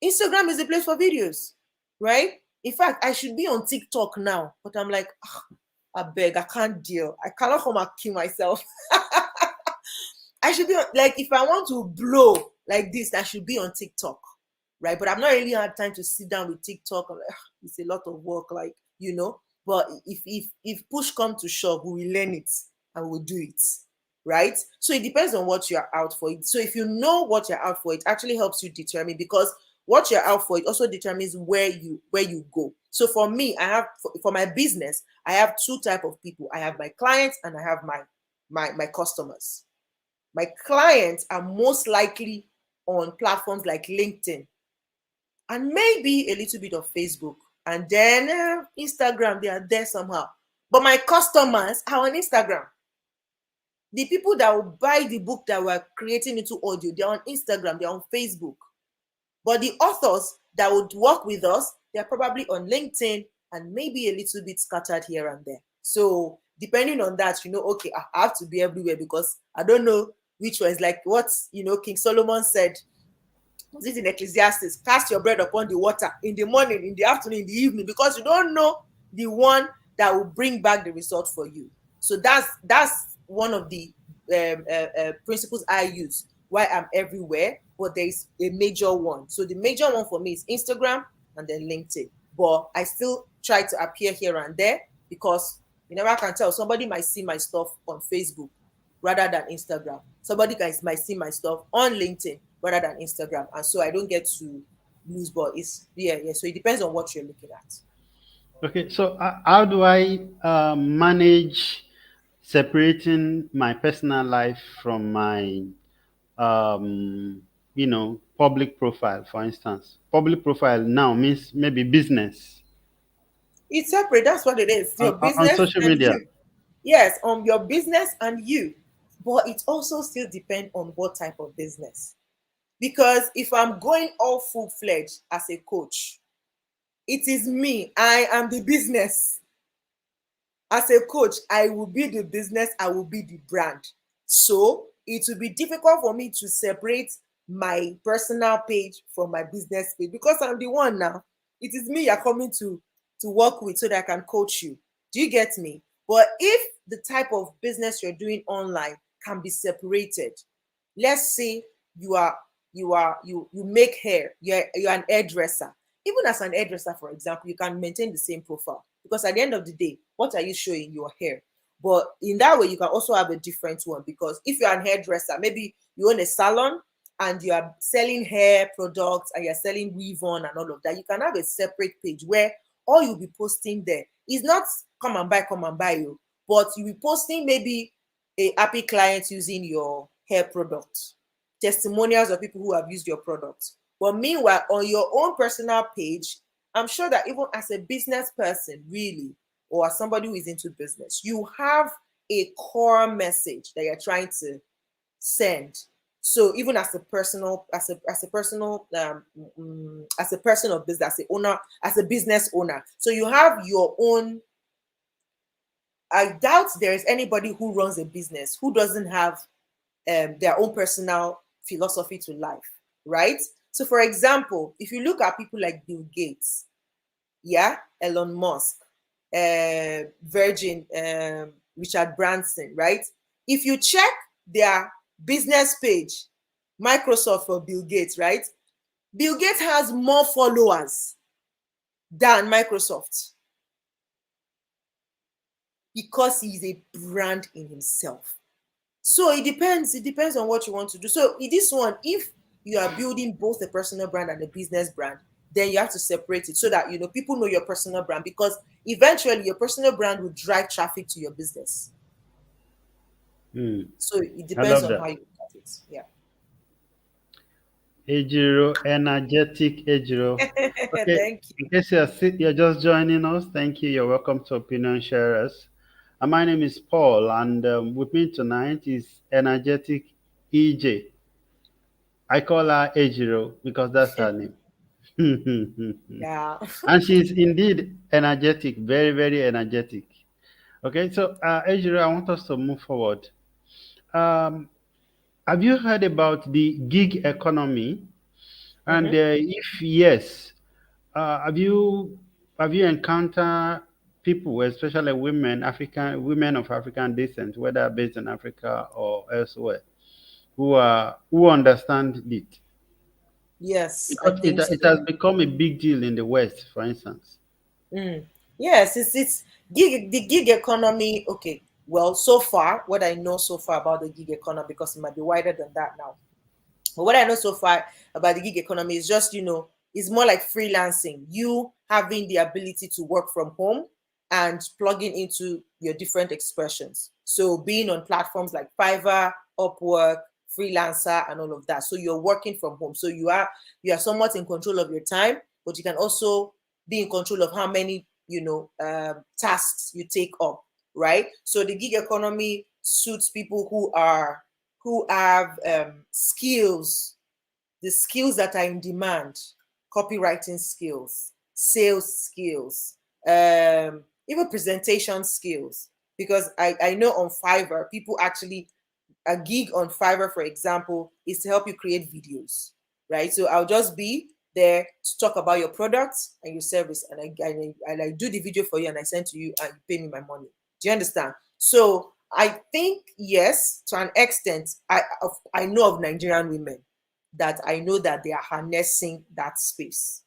Instagram is the place for videos, right? In fact, I should be on TikTok now, but I'm like, I beg, I can't deal. I cannot come and kill myself. I should be like, if I want to blow like this, I should be on TikTok, right? But I'm not really had time to sit down with TikTok. I'm like, it's a lot of work, like. But if push come to shove, we will learn it and we'll do it, right? So it depends on what you're out for. So if you know what you're out for, it actually helps you determine, because what you're out for, it also determines where you go. So for me, I have for my business, I have two type of people. I have my clients and I have my customers. My clients are most likely on platforms like LinkedIn and maybe a little bit of Facebook, and then Instagram, they are there somehow. But my customers are on Instagram. The people that will buy the book that we're creating into audio, they're on Instagram, they're on Facebook. But the authors that would work with us, they're probably on LinkedIn and maybe a little bit scattered here and there. So depending on that, okay, I have to be everywhere because I don't know which one is like what King Solomon said. Was it in Ecclesiastes? Cast your bread upon the water in the morning, in the afternoon, in the evening, because you don't know the one that will bring back the result for you. So that's one of the principles I use why I'm everywhere, but there is a major one. So the major one for me is Instagram and then LinkedIn. But I still try to appear here and there because you never can tell. Somebody might see my stuff on Facebook rather than Instagram. Somebody guys might see my stuff on LinkedIn rather than Instagram. And so I don't get to lose, but it's yeah. So it depends on what you're looking at. Okay, so how do I manage separating my personal life from my public profile? For instance, public profile now means maybe business. It's separate. That's what it is. Your on business social and media? you. Yes, on your business and you. But it also still depends on what type of business. Because if I'm going all full-fledged as a coach, it is me. I am the business. As a coach, I will be the business, I will be the brand. So it will be difficult for me to separate my personal page from my business page because I'm the one now. It is me you're coming to work with so that I can coach you. Do you get me? But if the type of business you're doing online can be separated, let's say you are you make hair, you're an hairdresser. Even as an hairdresser, for example, you can maintain the same profile because at the end of the day, what are you showing? Your hair. But in that way, you can also have a different one because if you're an hairdresser, maybe you own a salon and you are selling hair products and you're selling weave on and all of that, you can have a separate page where all you'll be posting there is not come and buy you, but you'll be posting maybe a happy client using your hair product, testimonials of people who have used your product. But meanwhile, on your own personal page, I'm sure that even as a business person, really, or as somebody who is into business, you have a core message that you're trying to send. So even as a personal, as a personal, as a person of business, as a owner, as a business owner, so you have your own. I doubt there is anybody who runs a business who doesn't have their own personal philosophy to life, right? So, for example, if you look at people like Bill Gates, yeah, Elon Musk, Virgin, Richard Branson, right? If you check their business page, Microsoft for Bill Gates, right? Bill Gates has more followers than Microsoft because he's a brand in himself. So it depends. It depends on what you want to do. So in this one, if you are building both a personal brand and a business brand, then you have to separate it so that people know your personal brand because eventually your personal brand will drive traffic to your business. Hmm. So it I depends love on that. how you look at it. Yeah. Ejiro, energetic Ejiro. Okay, Thank you. in case you're just joining us, thank you. You're welcome to Opinion Sharers. My name is Paul, and with me tonight is energetic EJ. I call her Ejiro because that's her name. Yeah. And she's indeed energetic, very, very energetic. Okay, so Ejiro, I want us to move forward. Um, have you heard about the gig economy? And Hmm. if yes, have you encountered people, especially women of African descent, whether based in Africa or elsewhere, who understand it? Yes, I Because think it so. has become a big deal in the West, for instance. Mm. Yes, it's the gig economy. Okay, well, so far, what I know so far about the gig economy, because it might be wider than that now. But what I know so far about the gig economy is just, it's more like freelancing. You having the ability to work from home and plugging into your different expressions. So being on platforms like Fiverr, Upwork, Freelancer, and all of that. So you're working from home. So you are somewhat in control of your time, but you can also be in control of how many tasks you take up, right? So the gig economy suits people who have skills, the skills that are in demand, copywriting skills, sales skills, even presentation skills. Because I know on Fiverr, people actually, a gig on Fiverr, for example, is to help you create videos, right? So I'll just be there to talk about your product and your service, and I do the video for you and I send to you and you pay me my money. Do you understand? So I think yes, to an extent, I know of Nigerian women that I know that they are harnessing that space.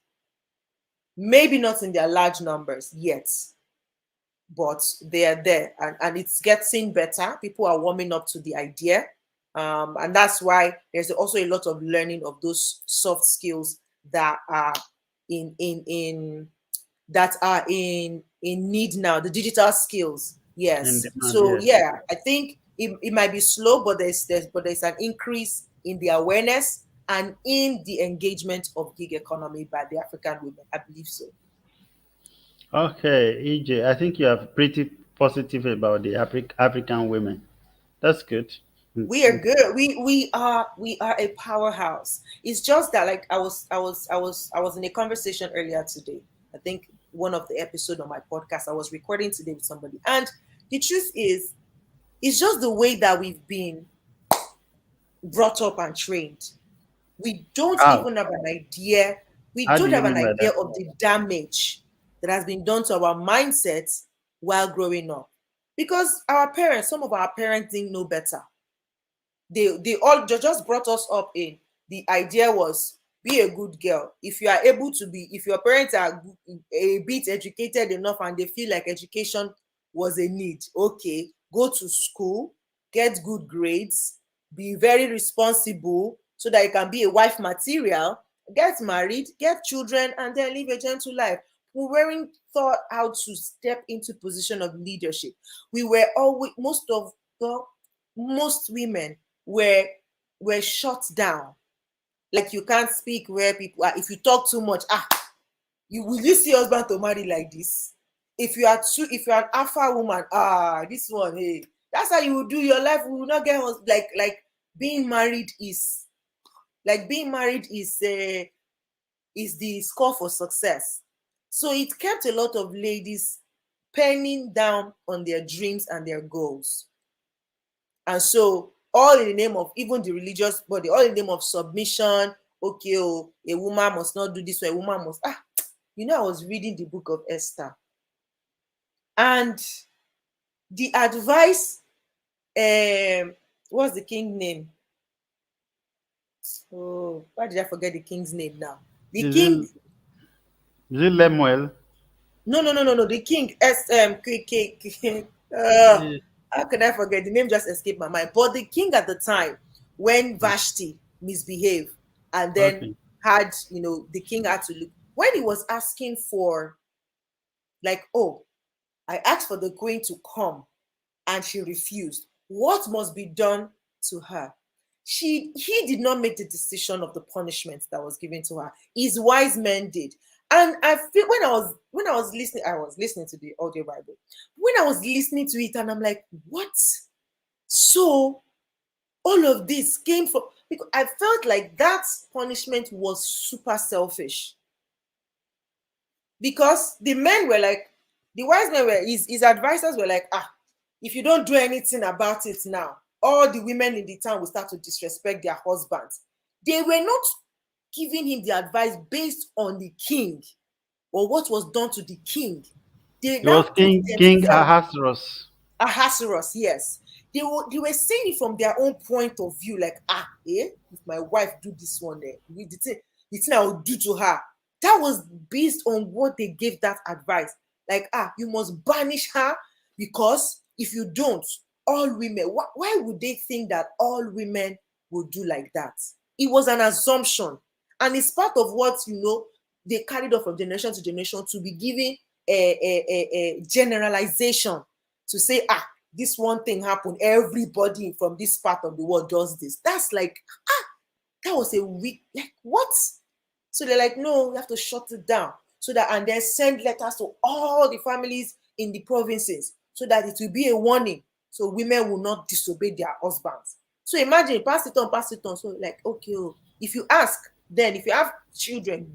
Maybe not in their large numbers yet, but they are there, and it's getting better. People are warming up to the idea, and that's why there's also a lot of learning of those soft skills that are in that are in need now, the digital skills. In Yes, demand, so yes. yeah, I think it might be slow, but there's an increase in the awareness and in the engagement of gig economy by the African women. I believe so. Okay, EJ, I think you are pretty positive about the African women. That's good. We are good. We are a powerhouse. It's just that, like, I was in a conversation earlier today. I think one of the episode on my podcast I was recording today with somebody, and the truth is, it's just the way that we've been brought up and trained. We don't How? even have an idea. We How do don't you have an mean by idea that? of the damage that has been done to our mindsets while growing up. Because our parents, some of our parents didn't know better. They all just brought us up in the idea was be a good girl. If you are able to be, if your parents are a bit educated enough and they feel like education was a need, okay, go to school, get good grades, be very responsible so that you can be a wife material, get married, get children, and then live a gentle life. We weren't thought how to step into position of leadership. We were always, well, most women were were shut down. Like, you can't speak where people are. If you talk too much, you will you see husband to marry like this? If you are an alpha woman, this one, hey, that's how you will do your life. We will not get like being married is being married is the score for success. So it kept a lot of ladies penning down on their dreams and their goals. And so, all in the name of even the religious body, all in the name of submission. Okay, oh, a woman must not do this, or a woman must. I was reading the book of Esther, and the advice. What's the king name? Oh, why did I forget the king's name now? The Is king. it is it Lemuel? No, no, no, no, no. The king. Eh, How can I forget? The name just escaped my mind. But the king at the time, when Vashti misbehaved, and then Okay. had, the king had to look when he was asking for, like, oh, I asked for the queen to come, and she refused. What must be done to her? He did not make the decision of the punishment that was given to her. His wise men did. And I feel when I was listening, I was listening to the audio Bible. When I was listening to it, and I'm like, what? So all of this came from, because I felt like that punishment was super selfish, because the wise men were his advisors were like, if you don't do anything about it now, all the women in the town will start to disrespect their husbands. They were not giving him the advice based on the king or what was done to the king. They It was now put King themselves. Ahasuerus. Ahasuerus, yes. They were saying it from their own point of view, like, if my wife do this one, the thing I will do to her. That was based on what they gave that advice. Like, you must banish her, because if you don't, all women, why would they think that all women would do like that? It was an assumption. And it's part of what, they carried on from generation to generation, to be giving a generalization, to say, this one thing happened, everybody from this part of the world does this. That's like, that was a weak, like, what? So they're like, no, we have to shut it down, so that, and then send letters to all the families in the provinces, so that it will be a warning, so women will not disobey their husbands. So imagine, pass it on. So, like, okay, oh, if you ask, then if you have children,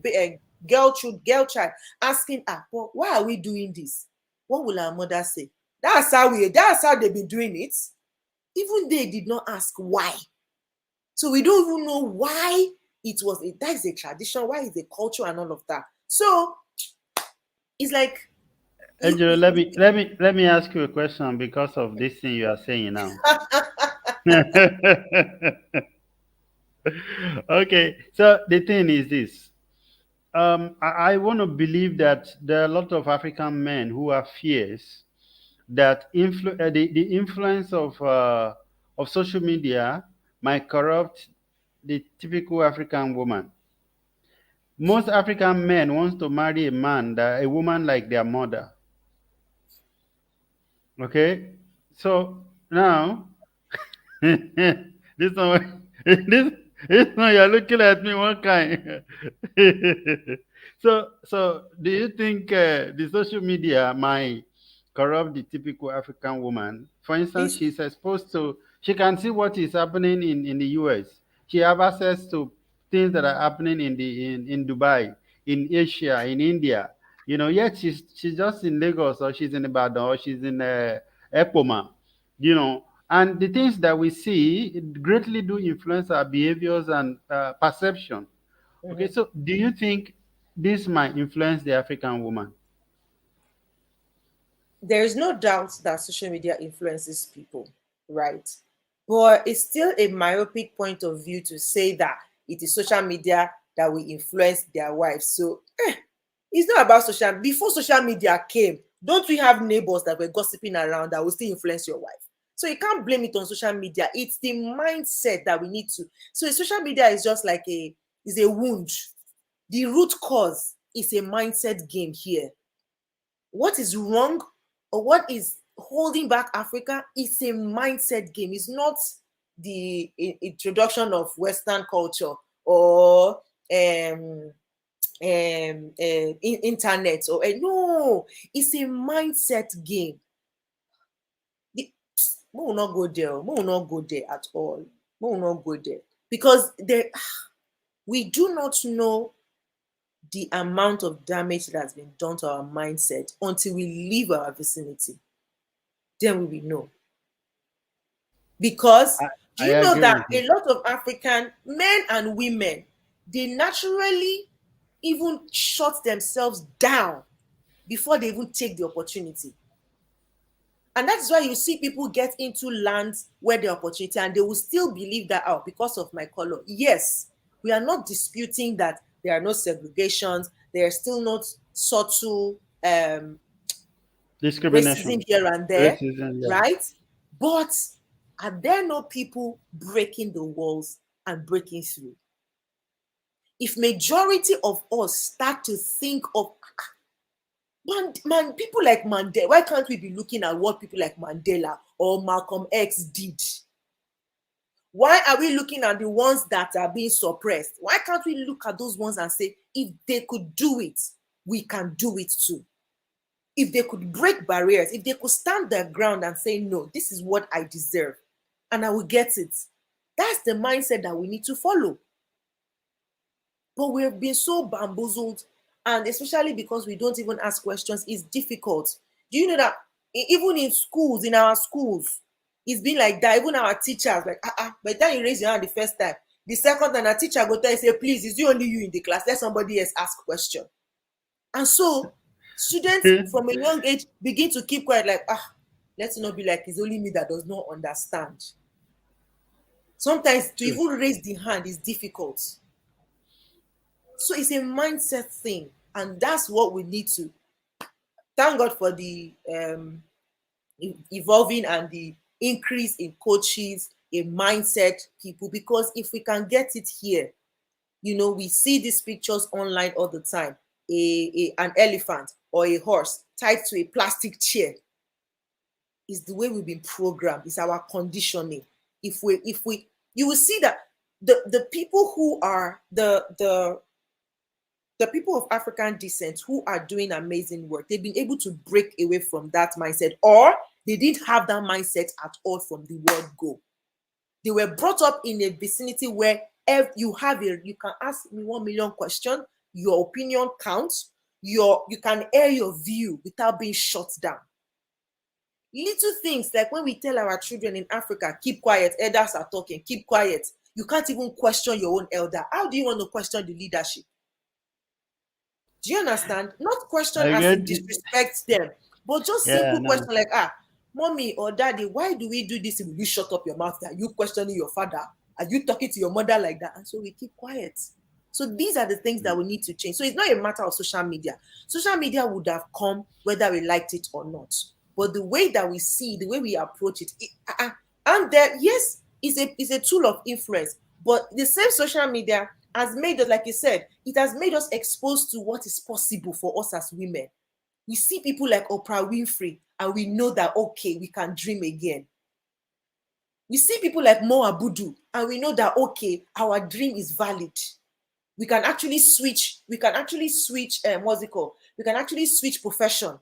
girl child, asking, but why are we doing this? What will our mother say? That's how they've been doing it. Even they did not ask why. So we don't even know why that is a tradition, why is a culture and all of that. So it's like, Angelo, you let me ask you a question because of this thing you are saying now. Okay, so the thing is this. I want to believe that there are a lot of African men who are fierce, that the influence of social media might corrupt the typical African woman. Most African men wants to marry a woman like their mother. Okay, so now this one, this. No, you're looking at me one kind. So do you think the social media might corrupt the typical African woman? For instance, It's she's exposed to, she can see what is happening in the US. She have access to things that are happening in Dubai, in Asia, in India. You know, yet she's just in Lagos, or she's in Ibadan, or she's in Epoma. You know, and the things that we see greatly do influence our behaviors and perception. Okay, Mhm. so do you think this might influence the African woman? There is no doubt that social media influences people, right? But it's still a myopic point of view to say that it is social media that will influence their wives. So it's not about social. Before social media came, don't we have neighbors that were gossiping around that will still influence your wife? So you can't blame it on social media. It's the mindset that we need to. So social media is just like a wound. The root cause is a mindset game here. What is wrong or what is holding back Africa is a mindset game. It's not the introduction of Western culture or internet or no, it's a mindset game. The, we will not go there. We will not go there at all. We will not go there because there we do not know the amount of damage that has been done to our mindset until we leave our vicinity. Then we will know. Because I, do I you know agree that with you. a lot of African men and women, they naturally even shut themselves down before they even take the opportunity. And that's why you see people get into lands where the opportunity and they will still believe that, oh, because of my color. Yes, we are not disputing that there are no segregations, there are still not subtle racism Discrimination, here and there, racism, yeah. right? But are there no people breaking the walls and breaking through? If majority of us start to think of man, people like Mandela, why can't we be looking at what people like Mandela or Malcolm X did? Why are we looking at the ones that are being suppressed? Why can't we look at those ones and say, if they could do it, we can do it too? If they could break barriers, if they could stand their ground and say, no, this is what I deserve, and I will get it. That's the mindset that we need to follow. But we've been so bamboozled, and especially because we don't even ask questions, it's difficult. Do you know that even in schools, in our schools, it's been like that. Even our teachers, like, by the time you raise your hand the first time, the second time a teacher go tell you, say, please, is it only you in the class? Let somebody else ask question. And so students from a young age begin to keep quiet, like, let's not be like it's only me that does not understand. Sometimes to True. even raise the hand is difficult. So it's a mindset thing, and that's what we need to thank God for the evolving and the increase in coaches, in mindset people. Because if we can get it here, we see these pictures online all the time. An elephant or a horse tied to a plastic chair is the way we've been programmed. It's our conditioning. If we you will see that the people who are the people of African descent who are doing amazing work, they've been able to break away from that mindset, or they didn't have that mindset at all from the word go. They were brought up in a vicinity where you can ask me 1 million questions, your opinion counts, you can air your view without being shut down. Little things like when we tell our children in Africa, keep quiet, elders are talking, keep quiet. You can't even question your own elder. How do you want to question the leadership? Do you understand? Not question I as get in it. disrespect them, but just Yeah, simple no. question like, mommy or daddy, why do we do this? Will you shut up your mouth? Are you questioning your father? Are you talking to your mother like that? And so we keep quiet. So these are the things that we need to change. So it's not a matter of social media. Social media would have come whether we liked it or not. But the way that we see, the way we approach and that, yes, is a tool of influence. But the same social media has made us, like you said, it has made us exposed to what is possible for us as women. We see people like Oprah Winfrey, and we know that, okay, we can dream again. We see people like Mo Abudu, and we know that, okay, our dream is valid. We can actually switch, what's it called? We can actually switch profession.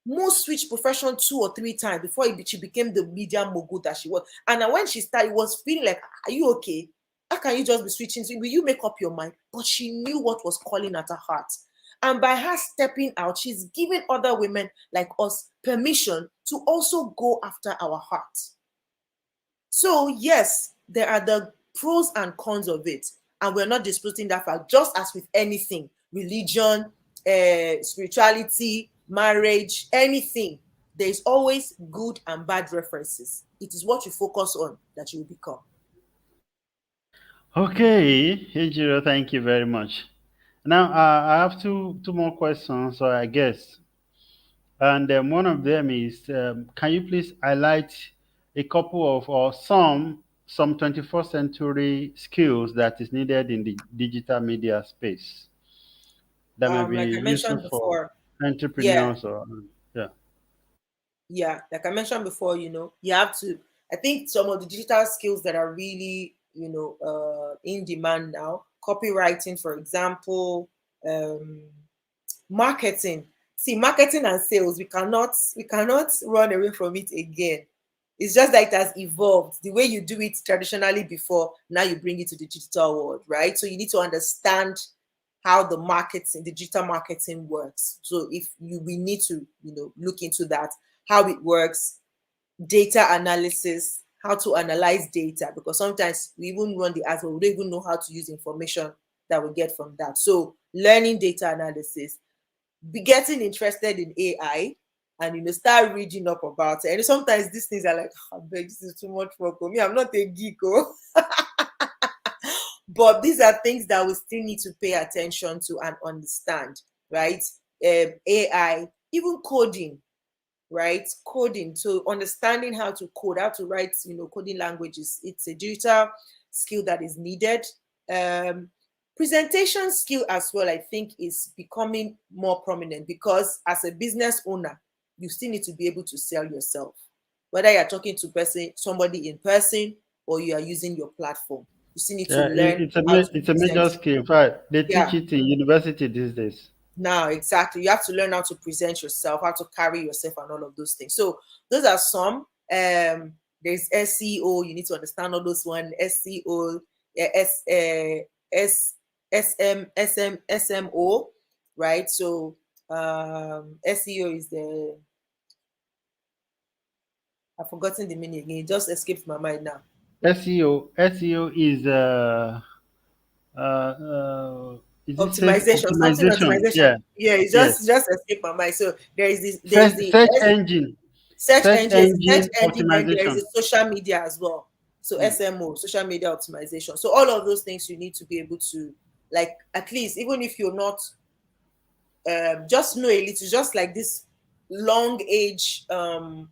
Most switch profession 2 or 3 times before she became the media mogul that she was. And then when she started, it was feeling like, are you okay? How can you just be switching? Will you make up your mind? But she knew what was calling at her heart. And by her stepping out, she's giving other women like us permission to also go after our heart. So, yes, there are the pros and cons of it. And we're not disputing that fact, just as with anything, religion, spirituality, marriage, anything. There's always good and bad references. It is what you focus on that you will become. Okay, Hijiro, thank you very much. Now, I have two more questions, so I guess. And one of them is, can you please highlight a couple of or some 21st century skills that is needed in the digital media space that may be Like I useful mentioned for before, yeah, entrepreneurs or yeah. like I mentioned before, you have to. I think some of the digital skills that are really, in demand now, copywriting, for example, um, marketing. See, marketing and sales, we cannot run away from it again. It's just that it has evolved. The way you do it traditionally before, now you bring it to the digital world, right? So you need to understand how the marketing, the digital marketing works. So if you we need to, look into that, how it works, data analysis, how to analyze data, because sometimes we even run the ads, but we don't even know how to use information that we get from that. So learning data analysis, be getting interested in AI, and start reading up about it. And sometimes these things are like, oh, beg, this is too much work for me. I'm not a geek, oh. But these are things that we still need to pay attention to and understand, right? AI, even coding, right? Coding, so understanding how to code, how to write, coding languages. It's a digital skill that is needed. Um, Presentation skill as well, I think, is becoming more prominent, because as a business owner, you still need to be able to sell yourself, whether you're talking to somebody in person, or you are using your platform. You still need to Yeah, learn how to it's a major present. skill. In fact, they teach Yeah, it in university these days. now, exactly. You have to learn how to present yourself, how to carry yourself, and all of those things. So those are some. There's SEO. You need to understand all those one. SEO, S SMO, right? So SEO is the, I've forgotten the meaning again. It just escaped my mind now. SEO is uh, uh, is it search Optimization, something optimization? optimization. Yeah, Yeah, it yes. just escaped my mind. So there's the Search engine, search search engine, search engine engine, then there is optimization. a social media as well. So Mm. SMO, social media optimization. So all of those things you need to be able to, like, at least, even if you're not, just know a little, just like this long age, will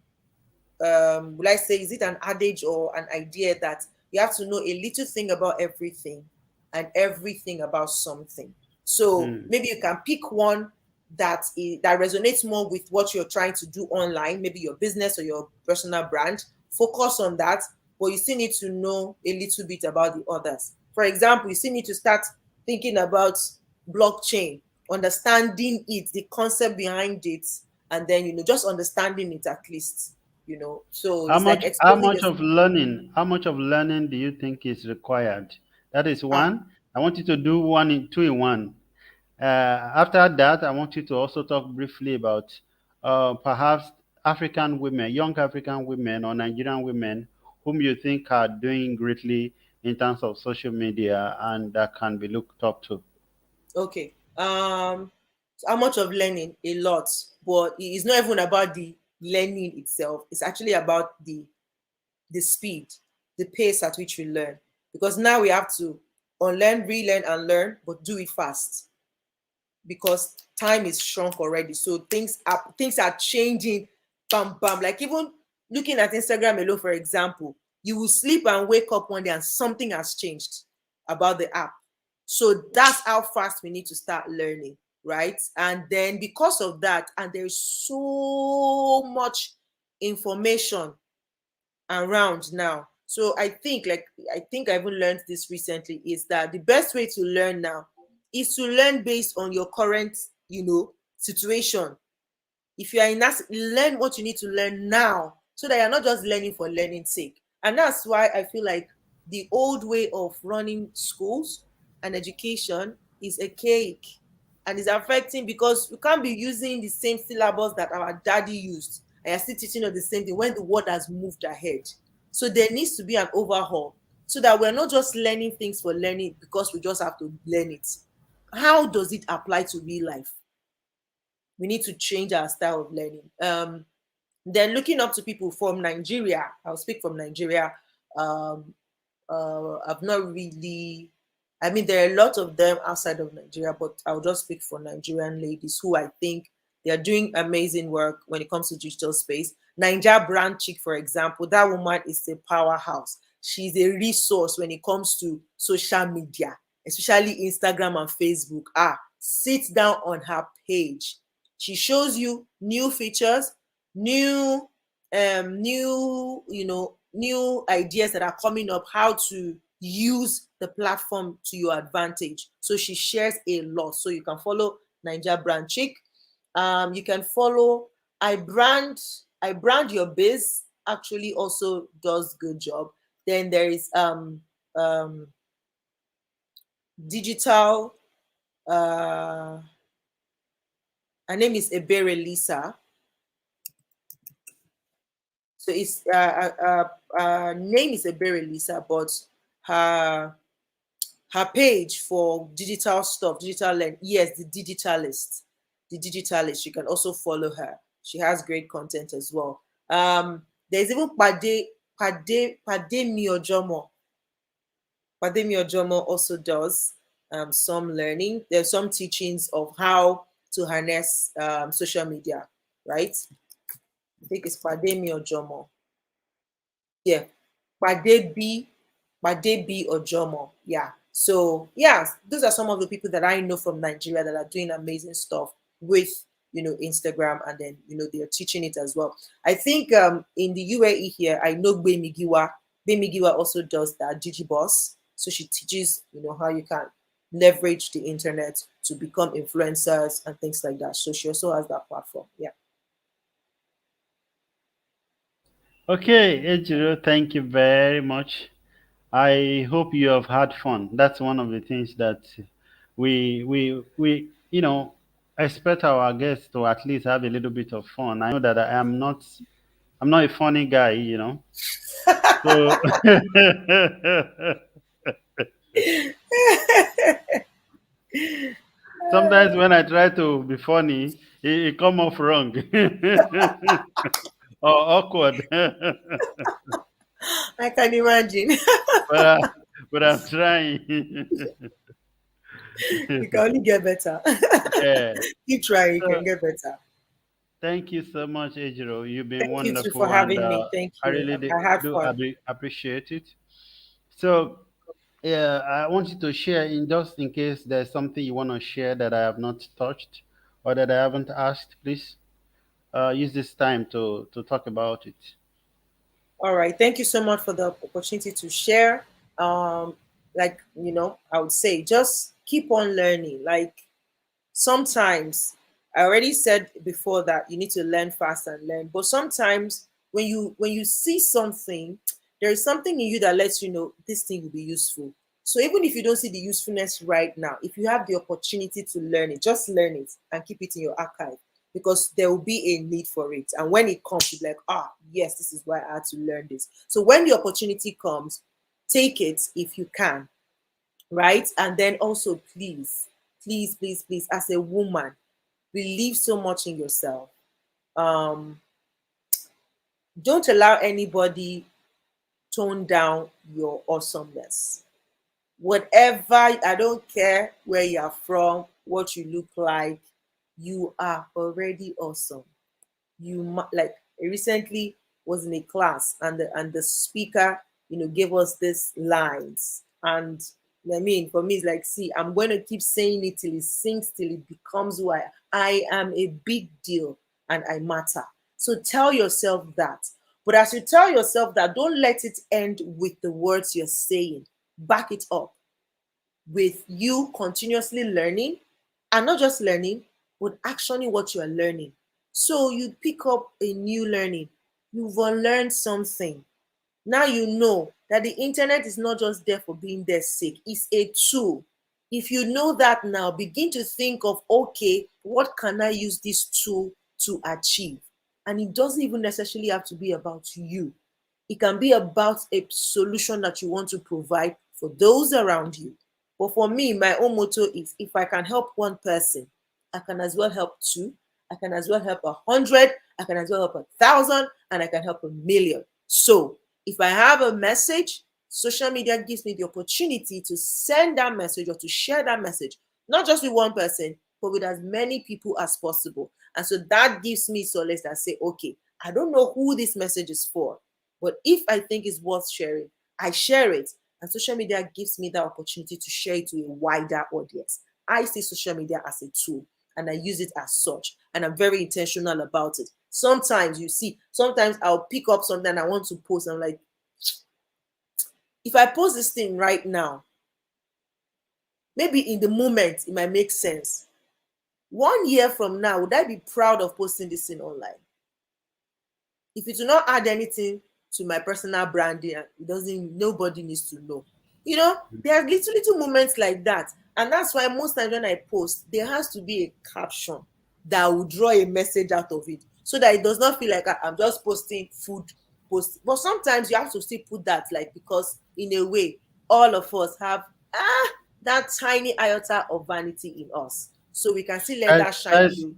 I say, is it an adage or an idea that you have to know a little thing about everything and everything about something. So Mm. maybe you can pick one that resonates more with what you're trying to do online, maybe your business or your personal brand. Focus on that, but you still need to know a little bit about the others. For example, you still need to start thinking about blockchain, understanding it, the concept behind it, and then just understanding it at least. So it's like exposing yourself. How much of learning do you think is required? That is Ah, one. I want you to do two in one. After that, I want you to also talk briefly about perhaps African women, young African women or Nigerian women, whom you think are doing greatly in terms of social media and that can be looked up to. okay. So how much of learning? A lot, but it's not even about the learning itself. It's actually about the speed, the pace at which we learn. Because now we have to unlearn, relearn, and learn, but do it fast, because time is shrunk already. So things are changing. Bam bam. Like, even looking at Instagram alone, for example, you will sleep and wake up one day and something has changed about the app. So that's how fast we need to start learning, right? And then because of that, and there's so much information around now. So I think I even learned this recently, is that the best way to learn now is to learn based on your current, situation. If you are in that, learn what you need to learn now, so that you're not just learning for learning's sake. And that's why I feel like the old way of running schools and education is archaic and is affecting, because you can't be using the same syllabus that our daddy used and you're still teaching us the same thing when the world has moved ahead. So there needs to be an overhaul, so that we're not just learning things for learning because we just have to learn it. How does it apply to real life? We need to change our style of learning. Then looking up to people from Nigeria, I'll speak from Nigeria. Um, I've not really, I mean, there are a lot of them outside of Nigeria, but I'll just speak for Nigerian ladies who I think they are doing amazing work when it comes to digital space. Ninja Brand Chick, for example, that woman is a powerhouse. She's a resource when it comes to social media, especially Instagram and Facebook. Sit down on her page. She shows you new features, new new ideas that are coming up, how to use the platform to your advantage. So she shares a lot. So you can follow Niger Brand Chick. You can follow I brand your biz, actually also does good job. Then there is um digital, her name is Ebere Lisa. So it's name is Ebere Lisa, but her her page for digital stuff, digital learn. Yes, the digitalist. The digitalist. You can also follow her. She has great content as well. There's even Pade Miojomo. Pade Miojomo also does some learning. There's some teachings of how to harness social media, right? I think it's Pade Miojomo. Yeah, Badebi, Badebi Ojomo. Yeah. So yeah, those are some of the people that I know from Nigeria that are doing amazing stuff with Instagram, and then they are teaching it as well. I think in the UAE here, I know Bemigiwa. Bemigiwa also does that Digiboss. So she teaches how you can leverage the internet to become influencers and things like that. So she also has that platform. Yeah. Okay, Ejiro, thank you very much. I hope you have had fun. That's one of the things that we expect our guests to at least have a little bit of fun. I know that I'm not a funny guy. So sometimes when I try to be funny, it come off wrong or awkward. I can imagine. but I, but I'm trying. You can only get better. Yeah. Keep trying, you can So get better. thank you so much, Ejiro. You've been Thank you too for wonderful, and having me. Thank I you. really I had do fun. appreciate it. So, yeah, I want you to share, in just in case there's something you want to share that I have not touched or that I haven't asked. Please use this time to talk about it. All right. Thank you so much for the opportunity to share. I would say just keep on learning. Like sometimes I already said before that you need to learn fast and learn, but sometimes when you see something, there is something in you that lets you know this thing will be useful. So even if you don't see the usefulness right now, if you have the opportunity to learn it, just learn it and keep it in your archive, because there will be a need for it. And when it comes, you'll be like, yes, this is why I had to learn this. So when the opportunity comes, take it if you can, right? And then also, please, please, please, please, as a woman, believe so much in yourself. Um, don't allow anybody tone down your awesomeness. Whatever, I don't care where you're from, what you look like, you are already awesome. Like, I recently was in a class, and the speaker gave us these lines, and I mean, for me, it's like, see, I'm going to keep saying it till it sinks, till it becomes who I am a big deal and I matter. So tell yourself that. But as you tell yourself that, don't let it end with the words you're saying. Back it up with you continuously learning, and not just learning, but actioning what you are learning. So you pick up a new learning, you've unlearned something. Now you know that the internet is not just there for being there sake, it's a tool. If you know that now, begin to think of, okay, what can I use this tool to achieve? And it doesn't even necessarily have to be about you. It can be about a solution that you want to provide for those around you. But for me, my own motto is, if I can help one person, I can as well help two, I can as well help 100, I can as well help 1,000, and I can help 1,000,000. So if I have a message, social media gives me the opportunity to send that message or to share that message, not just with one person, but with as many people as possible. And so that gives me solace that say, okay, I don't know who this message is for, but if I think it's worth sharing, I share it. And social media gives me that opportunity to share it to a wider audience. I see social media as a tool and I use it as such. And I'm very intentional about it. Sometimes you see, sometimes I'll pick up something I want to post. I'm like, if I post this thing right now, maybe in the moment it might make sense. 1 year from now, would I be proud of posting this thing online? If it will not add anything to my personal branding, it doesn't, nobody needs to know. You know, there are little moments like that. And that's why most times when I post, there has to be a caption that will draw a message out of it, so that it does not feel like I'm just posting food post. But sometimes you have to still put that, like, because in a way, all of us have that tiny iota of vanity in us. So we can still let that shine That's through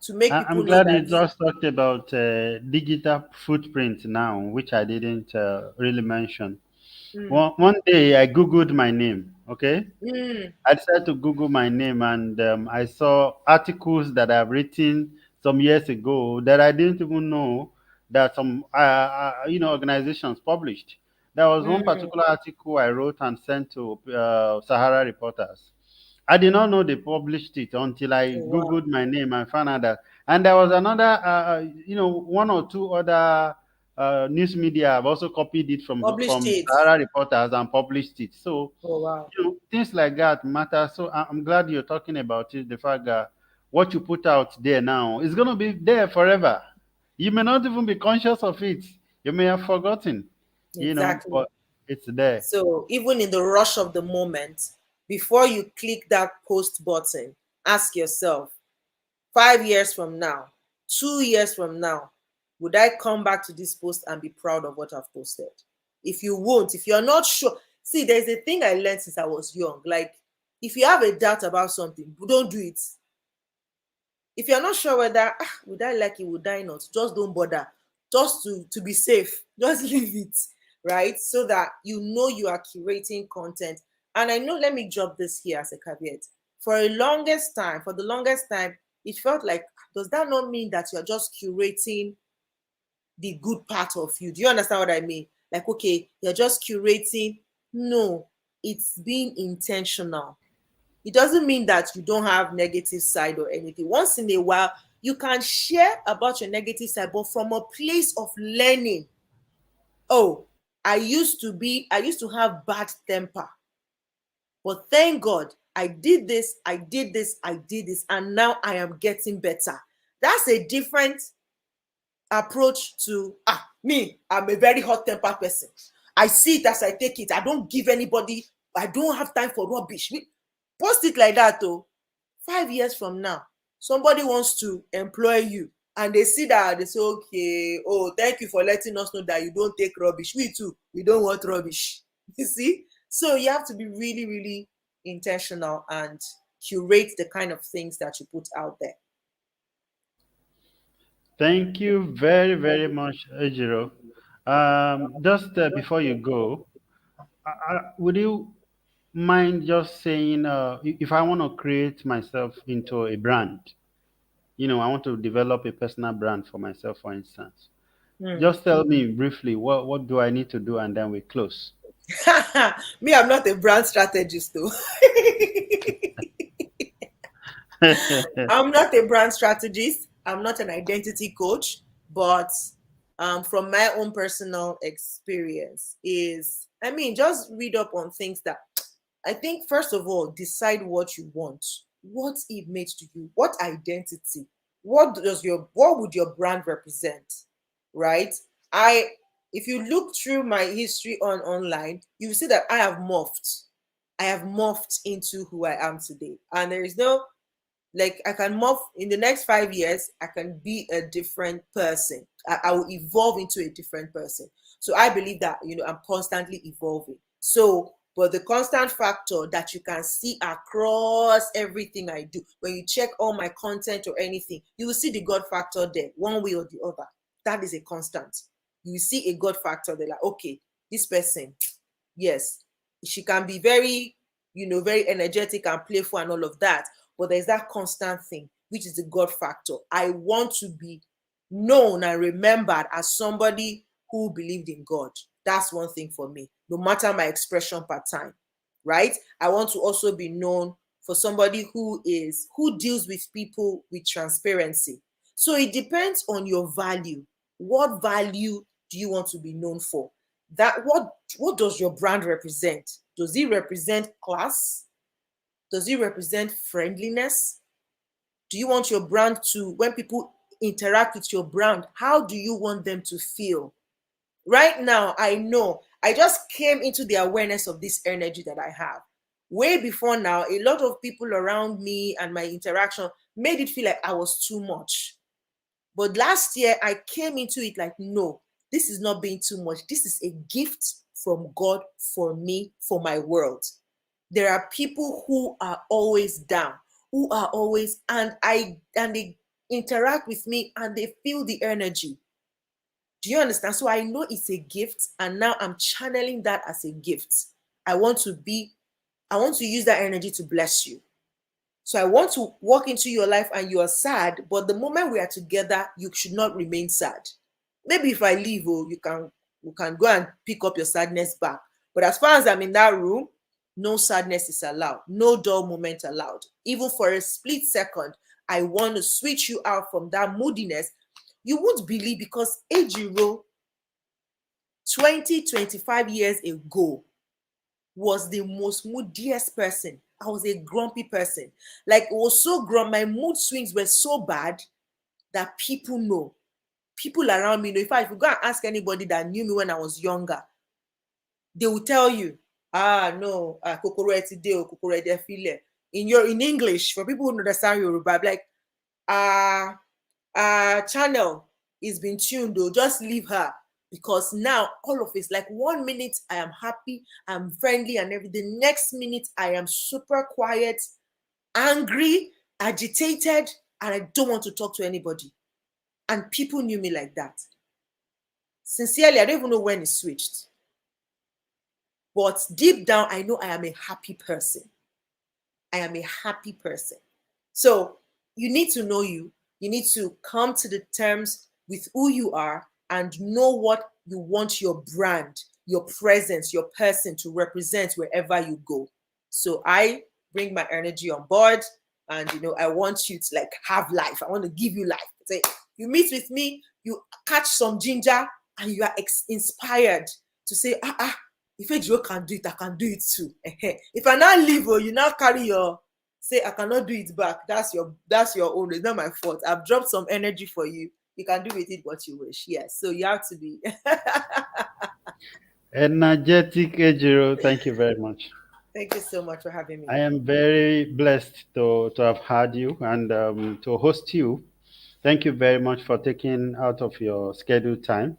to make I'm people know glad you that. just talked about digital footprint now, which I didn't really mention. Mm, One day I Googled my name, okay? mm, I decided to Google my name and I saw articles that I've written some years ago that I didn't even know that some organizations published. There was one mm. particular article I wrote and sent to Sahara reporters. I did not know they published it until I Oh, wow. Googled my name and found out that. And there was another, one or two other news media have also copied it Published from it. Sahara reporters and published it. So Oh, wow. things like that matter. So I'm glad you're talking about it. The fact that what you put out there now is going to be there forever. You may not even be conscious of it. You may have forgotten, Exactly. but it's there. So even in the rush of the moment, before you click that post button, ask yourself, 5 years from now, 2 years from now, would I come back to this post and be proud of what I've posted? If you won't, if you're not sure, see, there's a thing I learned since I was young. Like, if you have a doubt about something, don't do it. If you're not sure whether would I like it, would I not, just don't bother. Just to be safe, just leave it, right? So that you know you are curating content. And I know, let me drop this here as a caveat. For the longest time, it felt like, does that not mean that you're just curating the good part of you? Do you understand what I mean? Like, okay, you're just curating. No, it's being intentional. It doesn't mean that you don't have negative side or anything. Once in a while, you can share about your negative side, but from a place of learning. Oh, I used to have bad temper, but thank God I did this, I did this, I did this, and now I am getting better. That's a different approach to me. I'm a very hot tempered person. I see it as I take it. I don't give anybody, I don't have time for rubbish. Post it like that though. 5 years from now, somebody wants to employ you and they see that, they say, okay, oh, thank you for letting us know that you don't take rubbish. We too, we don't want rubbish. You see? So you have to be really, really intentional and curate the kind of things that you put out there. Thank you very, very much, Ejiro. Just before you go, would you mind just saying if I want to create myself into a brand, I want to develop a personal brand for myself, for instance. Hmm. Just tell me briefly what do I need to do, and then we close. Me, I'm not a brand strategist though. I'm not a brand strategist. I'm not an identity coach, but from my own personal experience is, I mean, just read up on things that I think, first of all, decide what you want. What it means to you? What identity? What would your brand represent? Right? I If you look through my history on online, you see that I have morphed. I have morphed into who I am today. And there is no, like, I can morph in the next 5 years, I can be a different person. I will evolve into a different person. So I believe that, I'm constantly evolving. So, but the constant factor that you can see across everything I do, when you check all my content or anything, you will see the God factor there, one way or the other. That is a constant. You see a God factor. They're like, okay, this person, yes, she can be very, very energetic and playful and all of that, but there's that constant thing, which is the God factor. I want to be known and remembered as somebody who believed in God. That's one thing for me, no matter my expression per time, right? I want to also be known for somebody who deals with people with transparency. So it depends on your value. What value do you want to be known for? That what does your brand represent? Does it represent class? Does it represent friendliness? Do you want your brand to, when people interact with your brand, how do you want them to feel? Right now, I know I just came into the awareness of this energy that I have. Way before now, a lot of people around me and my interaction made it feel like I was too much. But last year, I came into it like, no, this is not being too much. This is a gift from God for me, for my world. There are people who are always down, who are always, and they interact with me and they feel the energy. Do you understand? So I know it's a gift, and now I'm channeling that as a gift. I want to be, I want to use that energy to bless you. So I want to walk into your life and you are sad, but the moment we are together, you should not remain sad. Maybe if I leave, you can go and pick up your sadness back. But as far as I'm in that room, no sadness is allowed, no dull moment allowed. Even for a split second, I want to switch you out from that moodiness. You won't believe, because Ejiro 25 years ago was the most moodiest person. I was a grumpy person. Like, it was so grumpy. My mood swings were so bad that people know. People around me know. In fact, if you go and ask anybody that knew me when I was younger, they will tell you, no, kokoro etide o, kokoro edefile. In English, for people who understand Yoruba, like, channel is been tuned though, just leave her. Because now all of it's like, 1 minute I am happy, I'm friendly and everything, next minute I am super quiet, angry, agitated, and I don't want to talk to anybody. And people knew me like that. Sincerely, I don't even know when it switched, but deep down I know I am a happy person. I am a happy person. So you need to know you. You need to come to the terms with who you are and know what you want your brand, your presence, your person to represent wherever you go. So I bring my energy on board, and I want you to like have life. I want to give you life. Say, you meet with me, you catch some ginger, and you are inspired to say, if Ejiro can do it, I can do it too. If I now leave, you now carry your, say, I cannot do it back. That's your own. It's not my fault. I've dropped some energy for you. You can do with it what you wish. Yes. So you have to be. Energetic Ejiro, thank you very much. Thank you so much for having me. I am very blessed to have had you and to host you. Thank you very much for taking out of your scheduled time.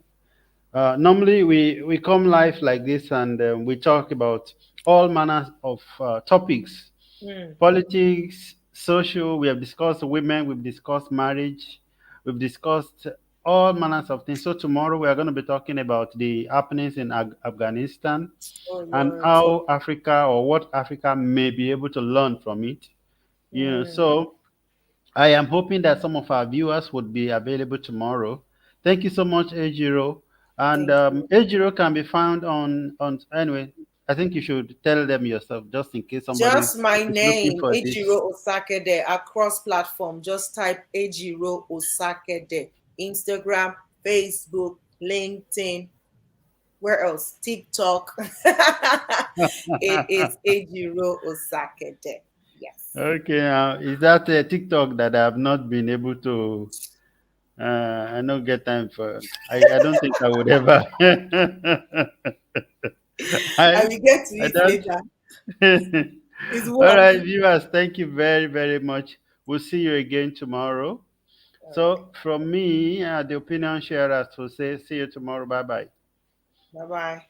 Normally, we come live like this and we talk about all manners of topics, Mm, politics, social. We have discussed women, we've discussed marriage, we've discussed all manners of things. So, tomorrow we are going to be talking about the happenings in Afghanistan oh and Lord. how Africa or what Africa may be able to learn from it. Mm, So I am hoping that some of our viewers would be available tomorrow. Thank you so much, Ejiro. And thank you. Ejiro can be found on anyway. I think you should tell them yourself, just in case somebody Just my is looking name, for this. Ejiro Osakede, across platform. Just type Ejiro Osakede. Instagram, Facebook, LinkedIn. Where else? TikTok. It is Ejiro Osakede. Yes. Okay, now is that a TikTok that I have not been able to? I don't get time for. I don't think I would ever. I I will get to I it don't. later. It's All work. right, viewers, thank you very very much. We'll see you again tomorrow. All right. So from me, the opinion sharers will say, see you tomorrow. Bye bye. Bye bye.